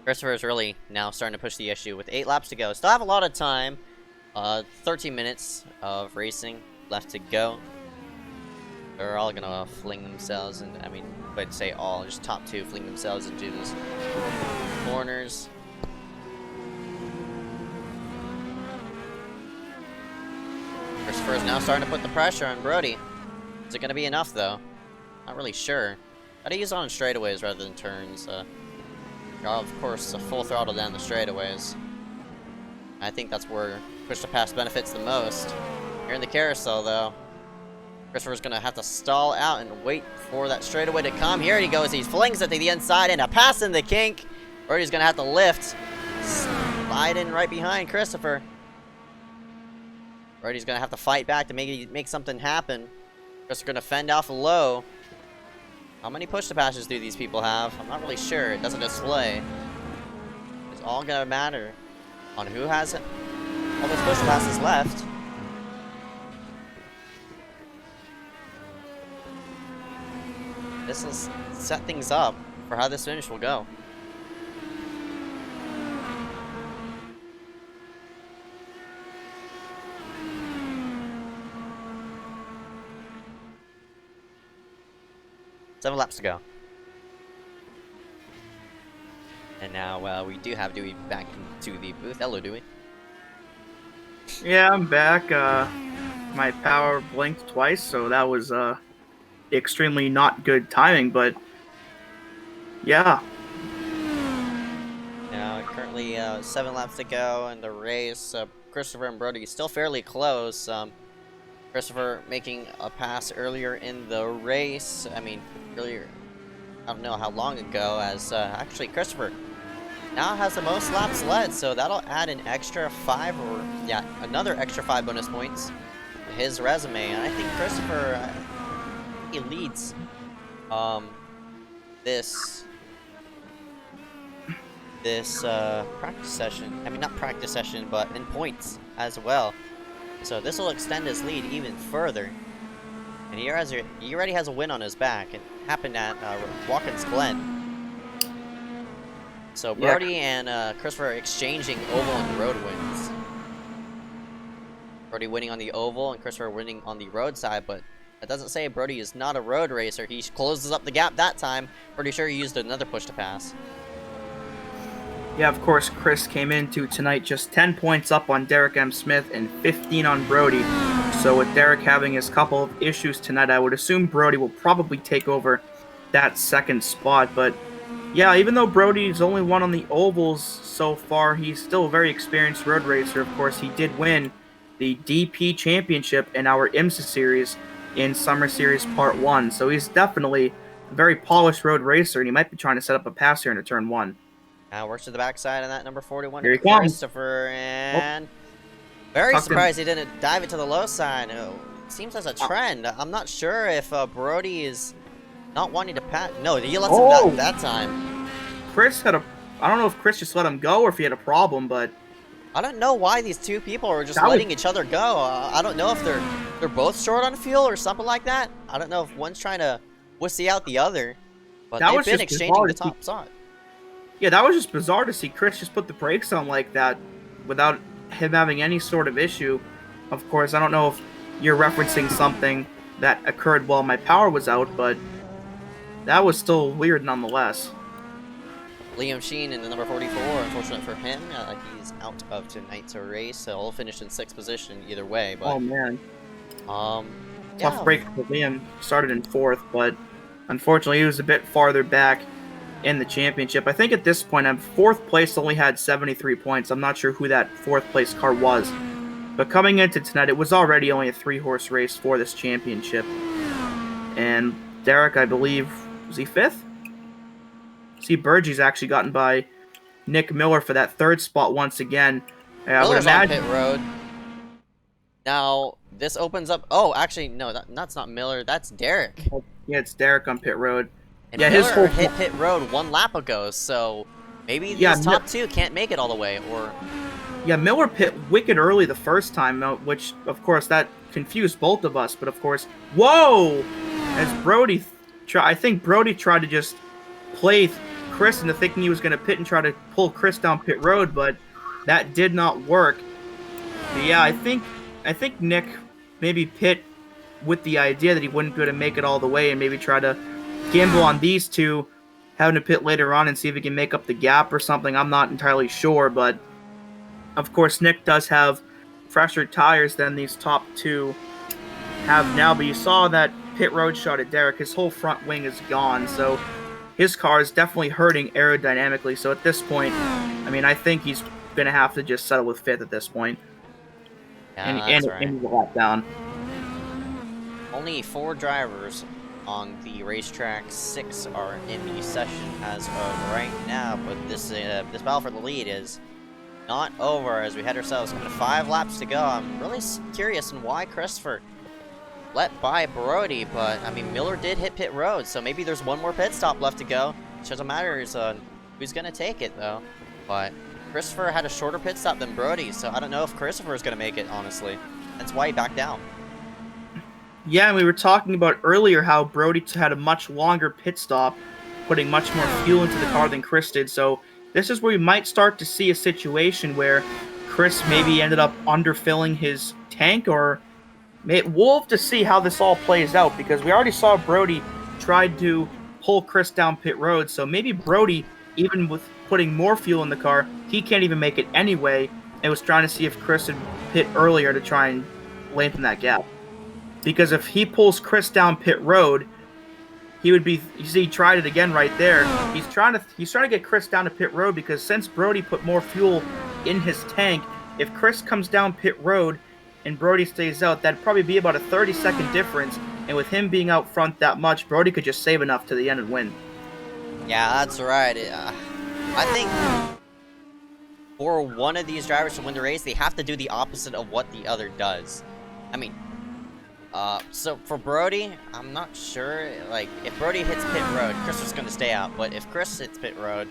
Christopher is really now starting to push the issue with 8 laps to go. Still have a lot of time. 13 minutes of racing left to go. They're all gonna fling themselves, and I mean, I'd say all, just top 2 fling themselves into those corners. Christopher is now starting to put the pressure on Brody. Is it gonna be enough though? Not really sure. Gotta use on straightaways rather than turns. Of course, a full throttle down the straightaways. I think that's where push to pass benefits the most. Here in the carousel, though, Christopher's gonna have to stall out and wait for that straightaway to come. Here he goes. He flings it to the inside and a pass in the kink. Brody's gonna have to lift, slide in right behind Christopher. Brody's gonna have to fight back to make something happen. Christopher's gonna fend off low. How many push to passes do these people have? I'm not really sure. It doesn't display. It's all gonna matter on who has all those push to passes left. This will set things up for how this finish will go. Seven laps to go. And now we do have Dewey back into the booth. Hello, Dewey.
Yeah, I'm back. My power blinked twice, so that was extremely not good timing, but yeah.
Now, currently 7 laps to go in the race. Christopher and Brody still fairly close. Christopher making a pass earlier in the race. I mean, earlier, I don't know how long ago, as actually Christopher now has the most laps led, so that'll add an extra 5, or yeah, another extra 5 bonus points to his resume. And I think Christopher, he leads this practice session. I mean, not practice session, but in points as well. So this will extend his lead even further. And he already has a win on his back. It happened at Watkins Glen. So Brody and Christopher are exchanging oval and road wins. Brody winning on the oval and Christopher winning on the road side, but that doesn't say Brody is not a road racer. He closes up the gap that time. Pretty sure he used another push to pass.
Yeah, of course, Chris came into tonight just 10 points up on Derek M. Smith and 15 on Brody. So with Derek having his couple of issues tonight, I would assume Brody will probably take over that second spot. But yeah, even though Brody's only won on the ovals so far, he's still a very experienced road racer. Of course, he did win the DP championship in our IMSA series in Summer Series Part 1. So he's definitely a very polished road racer, and he might be trying to set up a pass here into Turn 1.
Now works to the backside on that number 41,
Here he comes.
Christopher, and very surprised he didn't dive it to the low side. Oh, it seems as a trend. I'm not sure if Brody is not wanting to pass. No, he lets him go that time.
Chris had I don't know if Chris just let him go or if he had a problem, but
I don't know why these two people are just letting each other go. I don't know if they're both short on fuel or something like that. I don't know if one's trying to wussy out the other, but they've been exchanging the top spot.
Yeah, that was just bizarre to see Chris just put the brakes on like that without him having any sort of issue. Of course, I don't know if you're referencing something that occurred while my power was out, but that was still weird nonetheless.
Liam Sheen in the number 44. Unfortunate for him, he's out of tonight's race. So he'll finish in 6th position either way. But
Oh man,
um,
tough
yeah,
break for Liam. Started in 4th, but unfortunately he was a bit farther back in the championship. I think at this point, 4th place only had 73 points. I'm not sure who that 4th place car was. But coming into tonight, it was already only a 3-horse race for this championship. And Derek, I believe, was he 5th? See, Burgie's actually gotten by Nick Miller for that 3rd spot once again. I would
Miller's on
imagine.
pit road. Now this opens up. Oh, actually, no, that's not Miller. That's Derek.
Yeah, it's Derek on pit road.
And
Yeah,
Miller
his whole
hit pit road 1 lap ago, so maybe these top 2 can't make it all the way, or...
Yeah, Miller pit wicked early the first time, which, of course, that confused both of us. But, of course, whoa! As Brody, I think Brody tried to just play Chris into thinking he was going to pit and try to pull Chris down pit road, but that did not work. But yeah, I think Nick maybe pit with the idea that he wouldn't be able to make it all the way and maybe try to gamble on these two having to pit later on and see if he can make up the gap or something. I'm not entirely sure, but of course Nick does have fresher tires than these top 2 have now. But you saw that pit road shot at Derek. His whole front wing is gone, so his car is definitely hurting aerodynamically. So at this point, I mean, I think he's going to have to just settle with 5th at this point.
Yeah,
and
right.
a lap down.
Only 4 drivers on the racetrack. 6 are in the session as of right now, but this battle for the lead is not over as we head ourselves into 5 laps to go. I'm really curious on why Christopher let by Brody, but I mean Miller did hit pit road, so maybe there's 1 more pit stop left to go. It doesn't matter who's gonna take it though. But Christopher had a shorter pit stop than Brody, so I don't know if Christopher is gonna make it, honestly. That's why he backed down.
Yeah, and we were talking about earlier how Brody had a much longer pit stop, putting much more fuel into the car than Chris did. So this is where we might start to see a situation where Chris maybe ended up underfilling his tank, or we'll have to see how this all plays out, because we already saw Brody tried to pull Chris down pit road. So maybe Brody, even with putting more fuel in the car, he can't even make it anyway, and was trying to see if Chris would pit earlier to try and lengthen that gap. Because if he pulls Chris down pit road, he would be. You see, he tried it again right there. He's trying to get Chris down to pit road, because since Brody put more fuel in his tank, if Chris comes down pit road and Brody stays out, that'd probably be about a 30-second difference. And with him being out front that much, Brody could just save enough to the end and win.
Yeah, that's right. I think for one of these drivers to win the race, they have to do the opposite of what the other does. I mean, so for Brody, I'm not sure. Like, if Brody hits pit road, Chris is going to stay out. But if Chris hits pit road,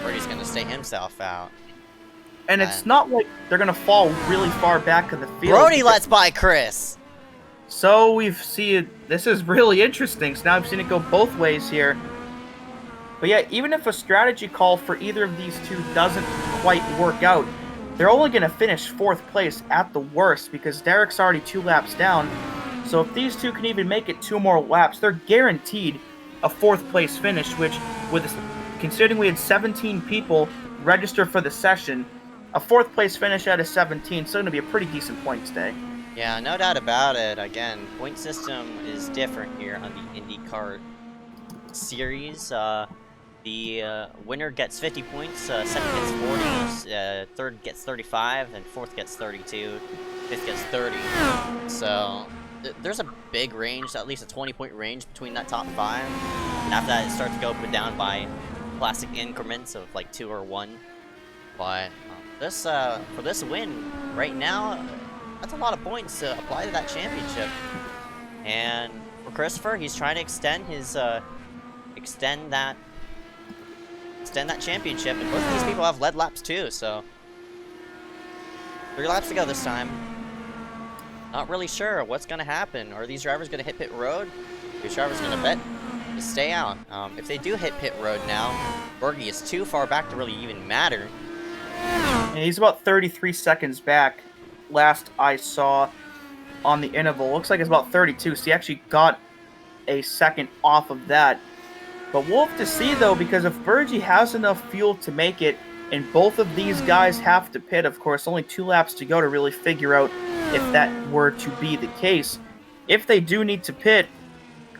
Brody's going to stay himself out.
And it's not like they're going to fall really far back in the field.
Brody lets by Chris!
So we've seen, this is really interesting. So now I've seen it go both ways here. But yeah, even if a strategy call for either of these two doesn't quite work out, they're only going to finish 4th place at the worst, because Derek's already 2 laps down. So if these two can even make it 2 more laps, they're guaranteed a 4th place finish, which, considering we had 17 people register for the session, a 4th place finish out of 17 is still going to be a pretty decent points day.
Yeah, no doubt about it. Again, point system is different here on the IndyCar series. The winner gets 50 points, second gets 40, third gets 35, and fourth gets 32, fifth gets 30. So there's a big range, at least a 20-point range between that top 5. And after that, it starts to go up and down by classic increments of like 2 or 1. But this for this win right now, that's a lot of points to apply to that championship. And for Christopher, he's trying to extend his extend that championship, and both of these people have lead laps too, so 3 laps to go this time. Not really sure what's gonna happen. Are these drivers gonna hit pit road? Are these drivers gonna bet to stay out? If they do hit pit road now, Bergie is too far back to really even matter.
And he's about 33 seconds back. Last I saw on the interval, looks like it's about 32. So he actually got a second off of that. But we'll have to see, though, because if Burgee has enough fuel to make it, and both of these guys have to pit, of course, only 2 laps to go to really figure out if that were to be the case. If they do need to pit,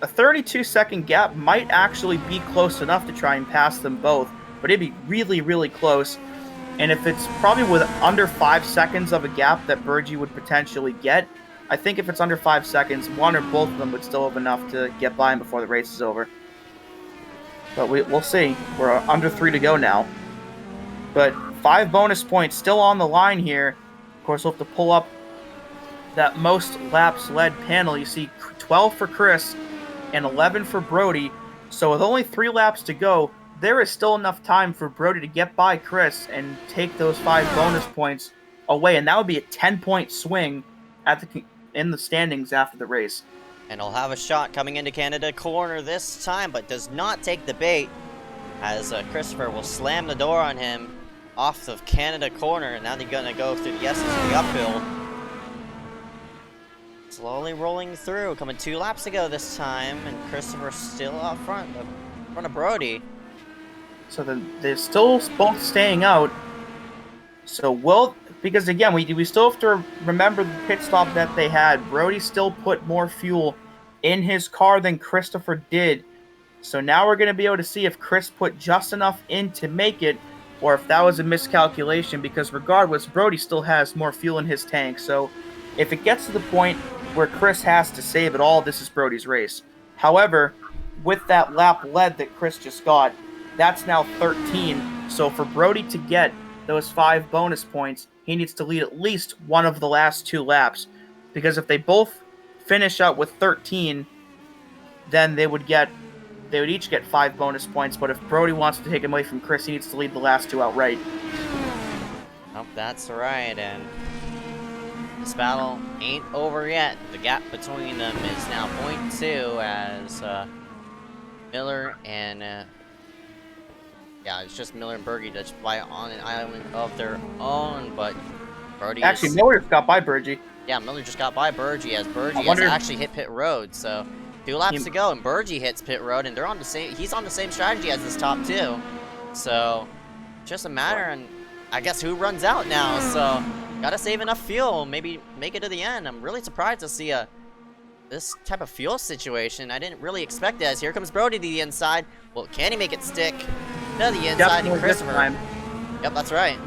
a 32-second gap might actually be close enough to try and pass them both, but it'd be really, really close. And if it's probably with under 5 seconds of a gap that Burgee would potentially get, I think if it's under 5 seconds, one or both of them would still have enough to get by him before the race is over. But we'll see. We're under 3 to go now. But 5 bonus points still on the line here. Of course, we'll have to pull up that most laps led panel. You see 12 for Chris and 11 for Brody. So with only 3 laps to go, there is still enough time for Brody to get by Chris and take those 5 bonus points away. And that would be a 10-point swing in the standings after the race.
And he'll have a shot coming into Canada corner this time, but does not take the bait, as Christopher will slam the door on him off of Canada corner. And now they're going to go through the S's in the uphill. Slowly rolling through, coming 2 laps to go this time, and Christopher still out front of Brody.
So they're still both staying out. So because again, we still have to remember the pit stop that they had. Brody still put more fuel in his car than Christopher did. So now we're going to be able to see if Chris put just enough in to make it, or if that was a miscalculation, because regardless, Brody still has more fuel in his tank. So if it gets to the point where Chris has to save it all, this is Brody's race. However, with that lap led that Chris just got, that's now 13. So for Brody to get those 5 bonus points, he needs to lead at least one of the last 2 laps. Because if they both finish out with 13, then they would each get 5 bonus points. But if Brody wants to take him away from Chris, he needs to lead the last 2 outright.
Oh, that's right, and this battle ain't over yet. The gap between them is now 0.2 as Miller and yeah, it's just Miller and Burgee that fly on an island of their own, but Brody
Miller just got by Burgee.
Yeah, Miller just got by Burgee, as Burgee has actually hit pit road, so 2 laps to go, and Burgee hits pit road, and he's on the same strategy as this top 2. So, just a matter, and I guess who runs out now, so gotta save enough fuel, maybe make it to the end. I'm really surprised to see this type of fuel situation. I didn't really expect it, as here comes Brody to the inside. Well, can he make it stick to the inside? And Christopher. Yep, that's right.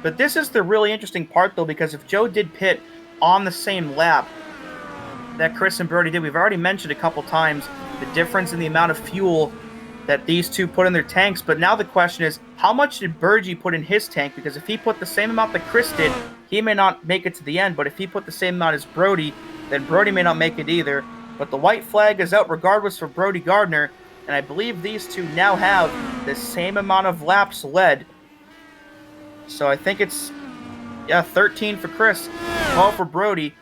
But this is the really interesting part, though, because if Joe did pit on the same lap that Chris and Brody did, we've already mentioned a couple times the difference in the amount of fuel that these two put in their tanks. But now the question is, how much did Burgee put in his tank? Because if he put the same amount that Chris did, he may not make it to the end. But if he put the same amount as Brody, then Brody may not make it either. But the white flag is out regardless for Brody Gardner, and I believe these two now have the same amount of laps led. So I think it's, 13 for Chris, 12 for Brody.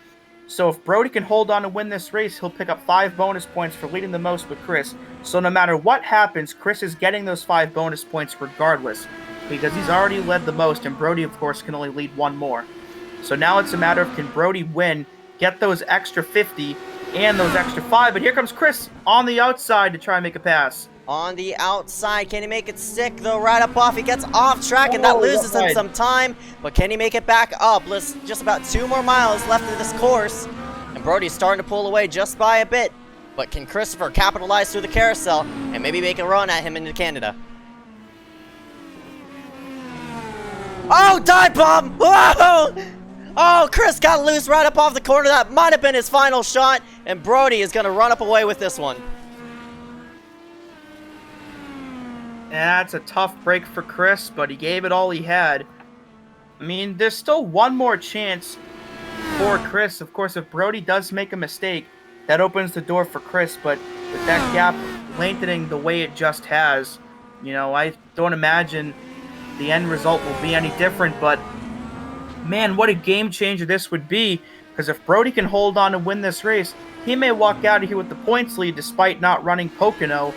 So if Brody can hold on to win this race, he'll pick up 5 bonus points for leading the most with Chris. So no matter what happens, Chris is getting those 5 bonus points regardless, because he's already led the most, and Brody, of course, can only lead 1 more. So now it's a matter of, can Brody win, get those extra 50 and those extra 5, but here comes Chris on the outside to try and make a pass.
On the outside, can he make it stick though? Right up off, he gets off track, and that loses him some time, but can he make it back up? Just about 2 more miles left of this course, and Brody's starting to pull away just by a bit, but can Christopher capitalize through the carousel and maybe make a run at him into Canada? Oh, dive bomb! Whoa! Oh, Chris got loose right up off the corner. That might have been his final shot, and Brody is going to run up away with this one.
That's a tough break for Chris, but he gave it all he had. I mean, there's still one more chance for Chris. Of course, if Brody does make a mistake, that opens the door for Chris, but with that gap lengthening the way it just has, I don't imagine the end result will be any different, but man, what a game changer this would be, because if Brody can hold on and win this race, he may walk out of here with the points lead despite not running Pocono.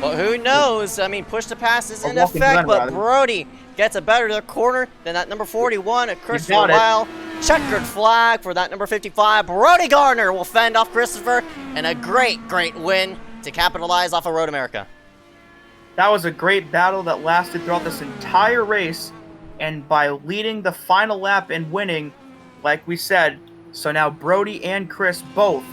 Well, who knows? I mean, push to pass is in effect, but Brody gets a better corner than that number 41 at Christopher Weil. Checkered flag for that number 55. Brody Gardner will fend off Christopher, and a great, great win to capitalize off of Road America.
That was a great battle that lasted throughout this entire race, and by leading the final lap and winning, like we said, so now Brody and Chris both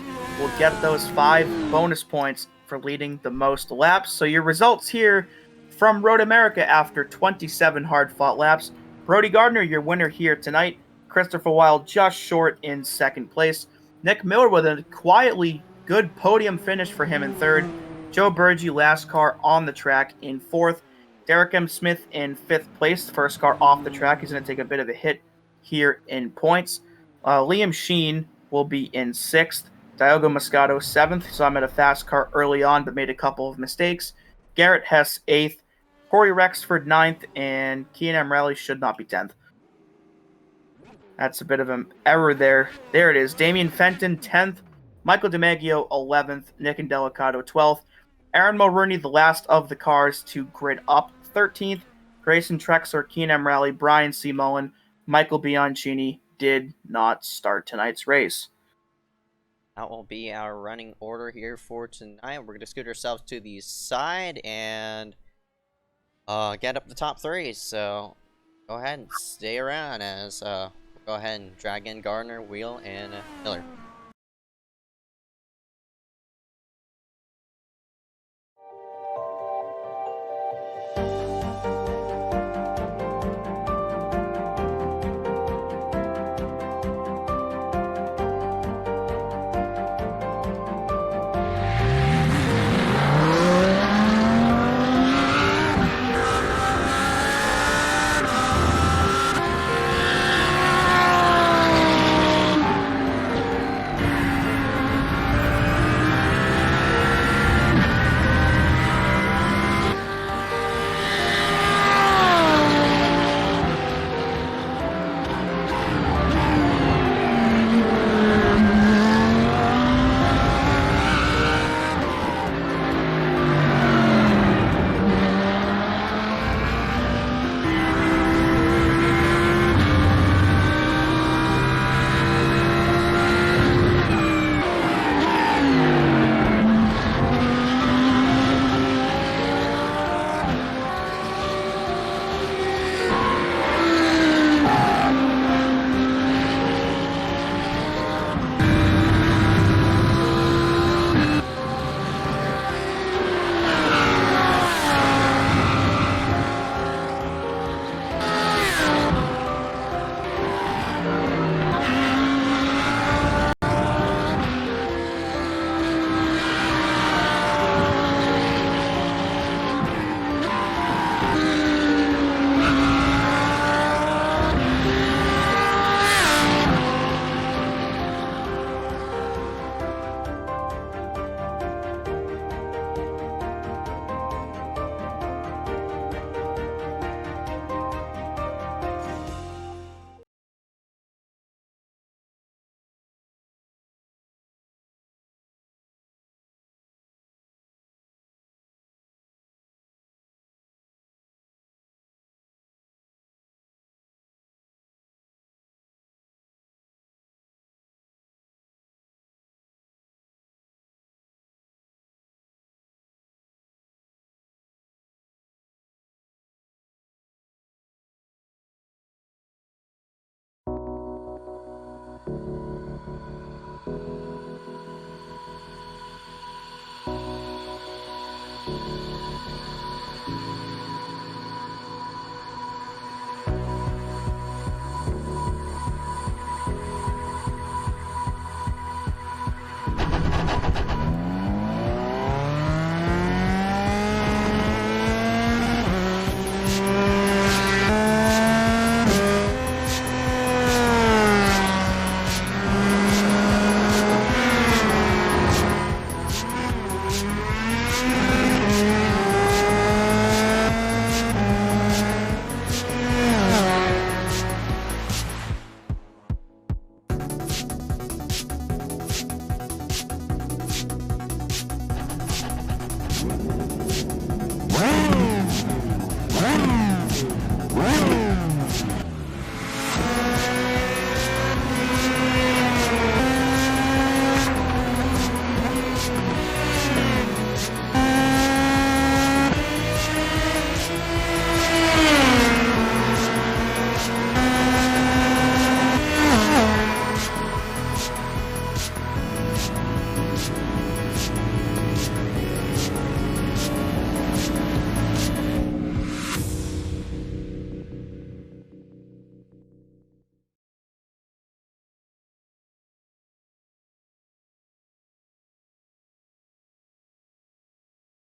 will get those 5 bonus points for leading the most laps. So your results here from Road America after 27 hard-fought laps. Brody Gardner, your winner here tonight. Christopher Wilde just short in second place. Nick Miller with a quietly good podium finish for him in third. Joe Burgee, last car on the track, in fourth. Derek M. Smith in fifth place, first car off the track. He's going to take a bit of a hit here in points. Liam Sheen will be in sixth. Diogo Moscato seventh, so I'm at a fast car early on but made a couple of mistakes. Garrett Hess eighth. Corey Rexford ninth, and Kian Amrelli should not be 10th. That's a bit of an error there. There it is. Damian Fenton 10th. Michael DiMaggio 11th. Nick Indelicato 12th. Aaron Mulrooney, the last of the cars to grid up, 13th. Grayson Trexler, Keen Rally, Brian C. Mullen, Michael Bianchini did not start tonight's race.
That will be our running order here for tonight. We're going to scoot ourselves to the side and get up the top 3. So go ahead and stay around as we'll go ahead and drag in Gardner, Wheel, and Miller.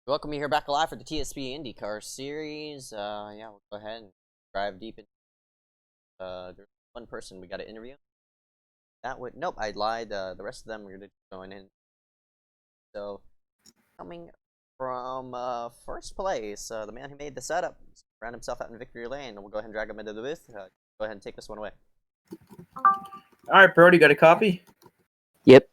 Welcome you here back live for the TSP IndyCar series. Yeah, we'll go ahead and dive deep into there's one person we got to interview. Nope, I lied. The rest of them we're gonna going in. So, coming from first place, the man who made the setup, found himself out in victory lane. We'll go ahead and drag him into the booth. Go ahead and take this one away.
All right, Brody, got a copy?
Yep.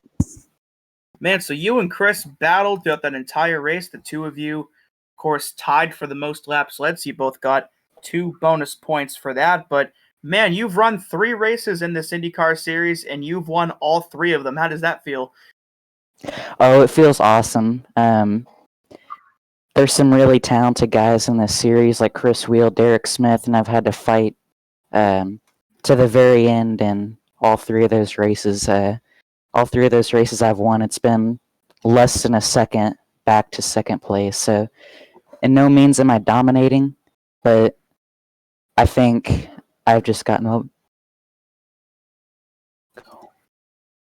Man, so you and Chris battled throughout that entire race. The two of you, of course, tied for the most laps led, so you both got 2 bonus points for that. But, man, you've run 3 races in this IndyCar series, and you've won all 3 of them. How does that feel?
Oh, it feels awesome. There's some really talented guys in this series, like Chris Wheel, Derek Smith, and I've had to fight to the very end in all 3 of those races. All 3 of those races I've won. It's been less than a second back to second place. So, in no means am I dominating, but I think I've just gotten a.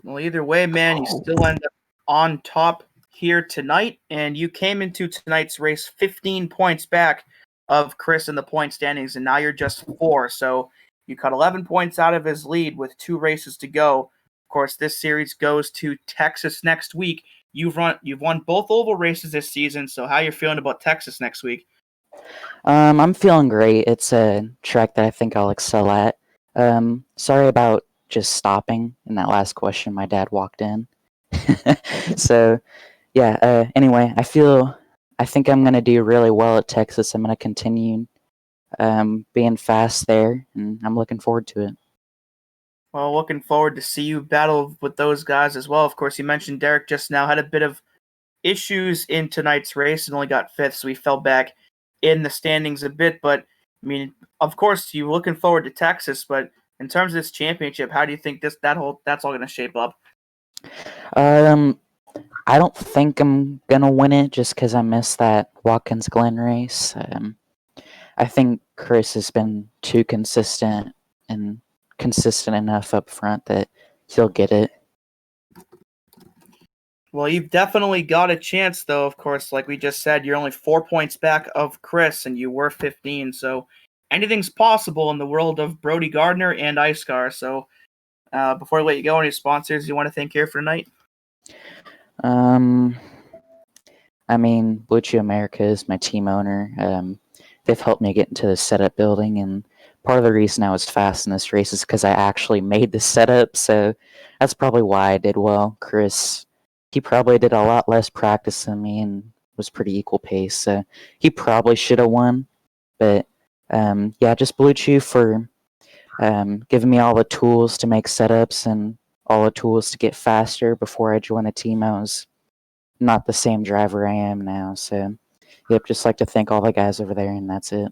Well, either way, man, you still end up on top here tonight, and you came into tonight's race 15 points back of Chris in the point standings, and now you're just 4. So you cut 11 points out of his lead with 2 races to go. Of course, this series goes to Texas next week. You've won both oval races this season, so how you feeling about Texas next week?
I'm feeling great. It's a track that I think I'll excel at. Sorry about just stopping in that last question. My dad walked in. So, yeah, anyway, I think I'm going to do really well at Texas. I'm going to continue being fast there, and I'm looking forward to it.
Well, looking forward to see you battle with those guys as well. Of course, you mentioned Derek just now had a bit of issues in tonight's race and only got 5th, so he fell back in the standings a bit. But, I mean, of course, you're looking forward to Texas, but in terms of this championship, how do you think that's all going to shape up?
I don't think I'm going to win it just because I missed that Watkins Glen race. I think Chris has been too consistent and consistent enough up front that he'll get it.
Well, you've definitely got a chance, though. Of course, like we just said, you're only 4 points back of Chris, and you were 15. So anything's possible in the world of Brody Gardner and iSCAR. So before I let you go, any sponsors you want to thank here for tonight?
I mean, Blue Chew America is my team owner. They've helped me get into the setup building, and part of the reason I was fast in this race is because I actually made the setup, so that's probably why I did well. Chris, he probably did a lot less practice than me and was pretty equal pace, so he probably should have won. But, yeah, just Blue Chew for giving me all the tools to make setups and all the tools to get faster. Before I joined the team, I was not the same driver I am now, so yep, just like to thank all the guys over there, and that's it.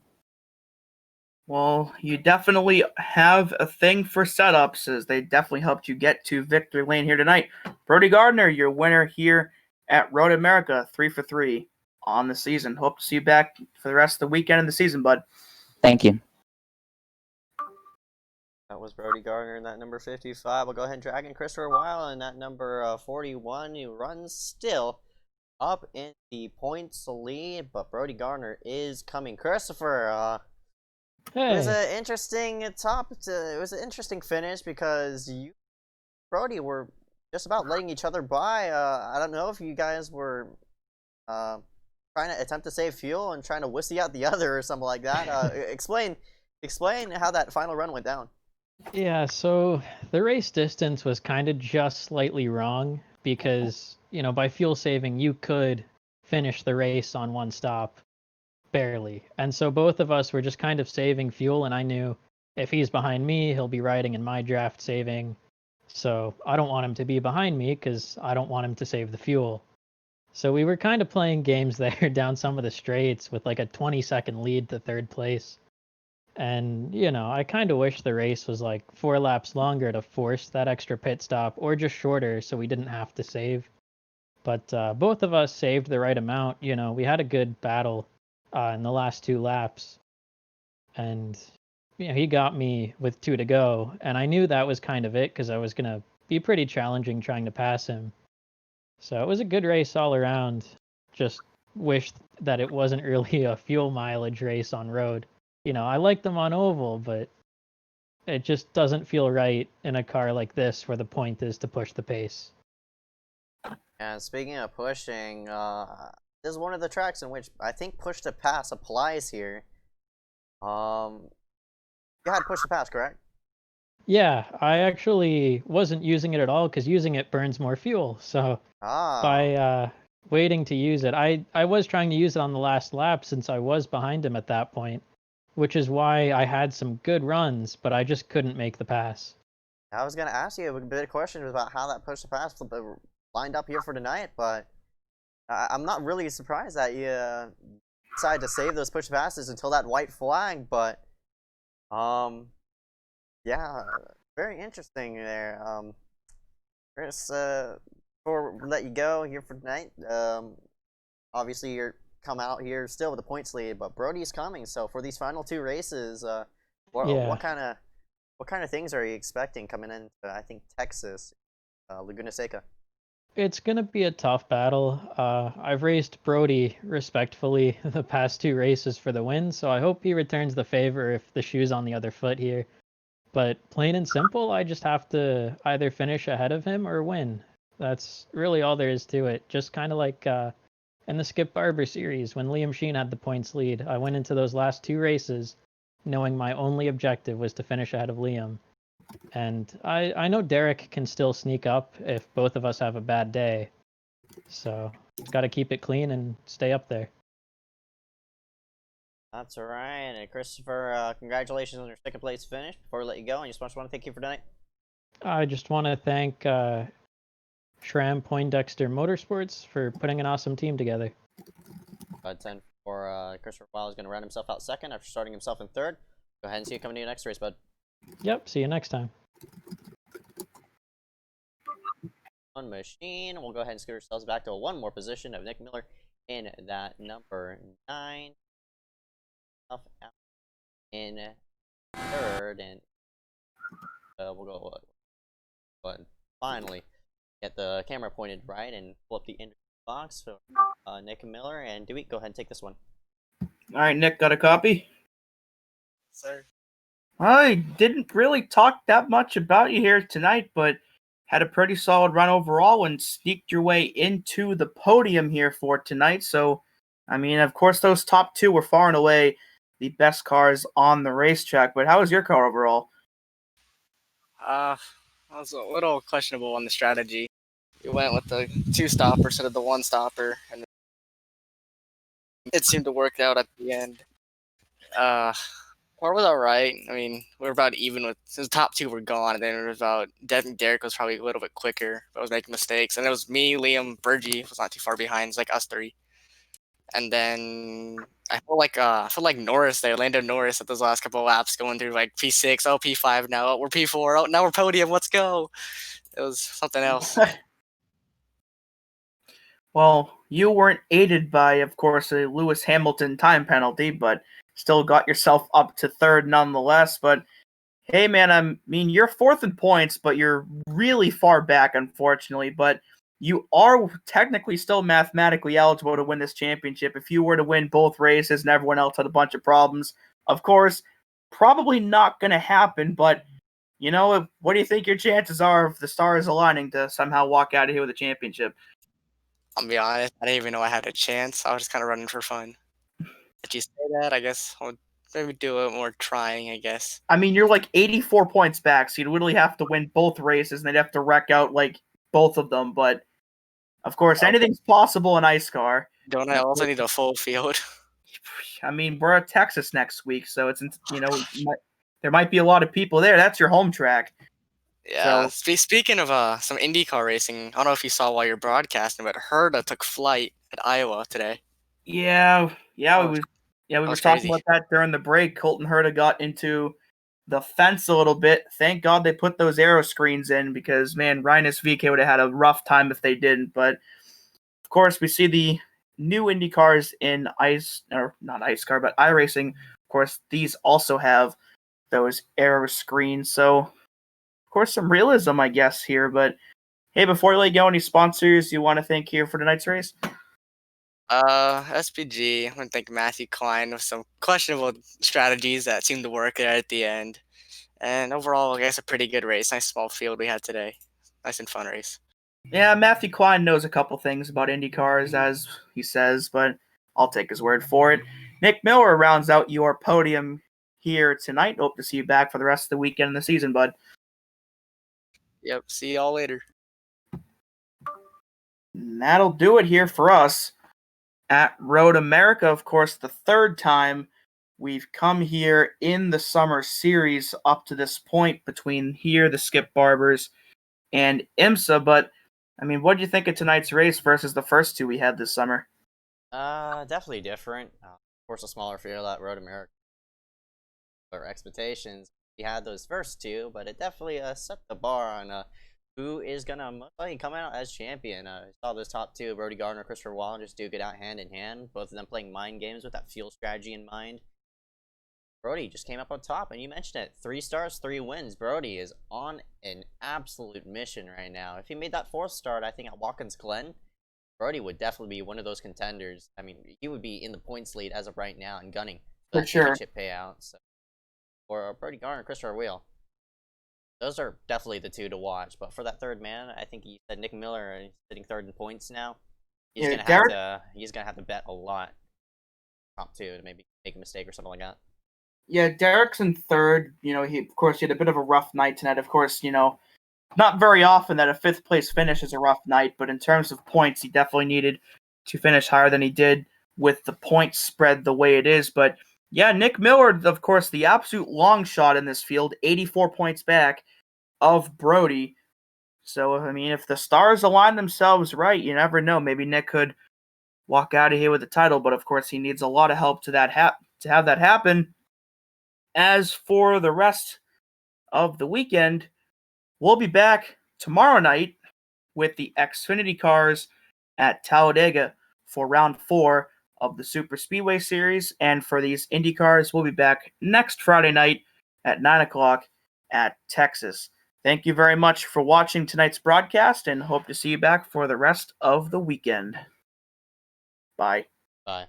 Well, you definitely have a thing for setups, as they definitely helped you get to victory lane here tonight. Brody Gardner, your winner here at Road America, 3 for 3 on the season. Hope to see you back for the rest of the weekend and the season, bud.
Thank you.
That was Brody Gardner in that number 55. We'll go ahead and drag in Christopher Weil in that number 41. He runs still up in the points lead, but Brody Gardner is coming. Christopher,
Hey.
it was an interesting it was an interesting finish because you, Brody, were just about letting each other by. I don't know if you guys were trying to attempt to save fuel and trying to wussy out the other or something like that. Explain how that final run went down.
Yeah, so the race distance was kind of just slightly wrong because, by fuel saving, you could finish the race on one stop, barely. And so both of us were just kind of saving fuel, and I knew if he's behind me, he'll be riding in my draft saving. So I don't want him to be behind me because I don't want him to save the fuel. So we were kind of playing games there down some of the straights with like a 20-second lead to third place. And, I kind of wish the race was like 4 laps longer to force that extra pit stop, or just shorter so we didn't have to save. But both of us saved the right amount. We had a good battle in the last 2 laps. And, he got me with 2 to go. And I knew that was kind of it because I was going to be pretty challenging trying to pass him. So it was a good race all around. Just wish that it wasn't really a fuel mileage race on road. I like them on oval, but it just doesn't feel right in a car like this where the point is to push the pace.
And speaking of pushing, this is one of the tracks in which I think push to pass applies here. You had push to pass, correct?
Yeah, I actually wasn't using it at all because using it burns more fuel. So by waiting to use it, I was trying to use it on the last lap since I was behind him at that point, which is why I had some good runs, but I just couldn't make the pass.
I was gonna ask you a bit of questions about how that push to pass lined up here for tonight, but I'm not really surprised that you decided to save those push passes until that white flag. But yeah, very interesting there. Chris, before we let you go here for tonight, obviously you're come out here still with a points lead, but Brody's coming. So for these final two races, what kind of things are you expecting coming into I think Texas, Laguna Seca?
It's gonna be a tough battle. I've raced Brody respectfully the past two races for the win, so I hope he returns the favor if the shoe's on the other foot here. But plain and simple, I just have to either finish ahead of him or win. That's really all there is to it. Just kind of like in the Skip Barber series when Liam Sheen had the points lead. I went into those last two races knowing my only objective was to finish ahead of Liam. And I know Derek can still sneak up if both of us have a bad day. So got to keep it clean and stay up there.
That's all right. And Christopher, congratulations on your second place finish. Before we let you go, I just want to thank you for tonight.
I just want to thank Schramm Poindexter Motorsports for putting an awesome team together.
10 for Christopher Weil is going to round himself out second after starting himself in third. Go ahead and see you coming to your next race, bud.
Yep, see you next time.
On machine, we'll go ahead and scoot ourselves back to one more position of Nick Miller in that number 9. Up in third, and we'll go and finally get the camera pointed right and pull up the end box for Nick Miller. And Dewey, go ahead and take this one.
All right, Nick, got a copy?
Sir.
I didn't really talk that much about you here tonight, but had a pretty solid run overall and sneaked your way into the podium here for tonight. So, I mean, of course, those top two were far and away the best cars on the racetrack. But how was your car overall?
I was a little questionable on the strategy. We went with the 2-stopper instead of the 1-stopper, and it seemed to work out at the end. Car was alright. I mean, we were about even with the top two were gone, and then it was about Derek was probably a little bit quicker, but was making mistakes. And it was me, Liam, Bergie was not too far behind. It's like us three. And then I feel like Norris there, Lando Norris at those last couple of laps going through like P6, oh P5 now, oh, we're P4, oh now we're podium, let's go. It was something else.
Well, you weren't aided by, of course, a Lewis Hamilton time penalty, but still got yourself up to third nonetheless. But hey, man, I mean, you're fourth in points, but you're really far back, unfortunately. But you are technically still mathematically eligible to win this championship if you were to win both races and everyone else had a bunch of problems. Of course, probably not going to happen, but, you know, what do you think your chances are if the stars aligning to somehow walk out of here with a championship?
I'll be honest, I didn't even know I had a chance. I was just kind of running for fun. Did you say that? I guess I'll maybe do a little more trying, I guess.
I mean, you're like 84 points back, so you'd literally have to win both races, and they'd have to wreck out, like, both of them. But, of course, anything's possible in iSCAR.
Don't I also need a full field?
I mean, we're at Texas next week, so it's, you know, there might be a lot of people there. That's your home track.
Yeah. So, speaking of some IndyCar racing, I don't know if you saw while you're broadcasting, but Herta took flight at Iowa today.
Yeah, we were talking about that during the break. Colton Herta got into the fence a little bit. Thank God they put those aero screens in because, man, Rhinus VK would have had a rough time if they didn't. But, of course, we see the new Indy cars in not iSCAR, but iRacing. Of course, these also have those aero screens. So, of course, some realism, I guess, here. But, hey, before we let go, any sponsors you want to thank here for tonight's race?
SPG. I want to thank Matthew Klein with some questionable strategies that seemed to work there at the end. And overall, I guess a pretty good race. Nice small field we had today. Nice and fun race.
Yeah, Matthew Klein knows a couple things about Indy cars, as he says, but I'll take his word for it. Nick Miller rounds out your podium here tonight. Hope to see you back for the rest of the weekend and the season, bud.
Yep. See y'all later.
And that'll do it here for us at Road America. Of course, the third time we've come here in the summer series up to this point between here, the Skip Barbers, and IMSA. But, I mean, what do you think of tonight's race versus the first two we had this summer?
Definitely different. Of course, a smaller field at Road America. Our expectations, we had those first two, but it definitely set the bar on who is gonna most likely come out as champion. I saw those top two, Brody Gardner, Christopher Wallen, just duke it out hand in hand. Both of them playing mind games with that fuel strategy in mind. Brody just came up on top, and you mentioned it. 3 stars, 3 wins. Brody is on an absolute mission right now. If he made that 4th start, I think at Watkins Glen, Brody would definitely be one of those contenders. I mean, he would be in the points lead as of right now and gunning for that championship payout. So, or Brody Garner, Christopher Wheel. Those are definitely the two to watch. But for that third man, I think you said Nick Miller sitting 3rd in points now. He's gonna have to bet a lot top 2 to maybe make a mistake or something like that.
Yeah, Derek's in 3rd. He had a bit of a rough night tonight. Of course, not very often that a 5th place finish is a rough night, but in terms of points, he definitely needed to finish higher than he did with the points spread the way it is. But yeah, Nick Miller, of course, the absolute long shot in this field, 84 points back of Brody. So, I mean, if the stars align themselves right, you never know. Maybe Nick could walk out of here with the title, but of course, he needs a lot of help to have that happen. As for the rest of the weekend, we'll be back tomorrow night with the Xfinity cars at Talladega for round 4 of the Super Speedway Series. And for these Indy cars, we'll be back next Friday night at 9 o'clock at Texas. Thank you very much for watching tonight's broadcast and hope to see you back for the rest of the weekend. Bye.
Bye.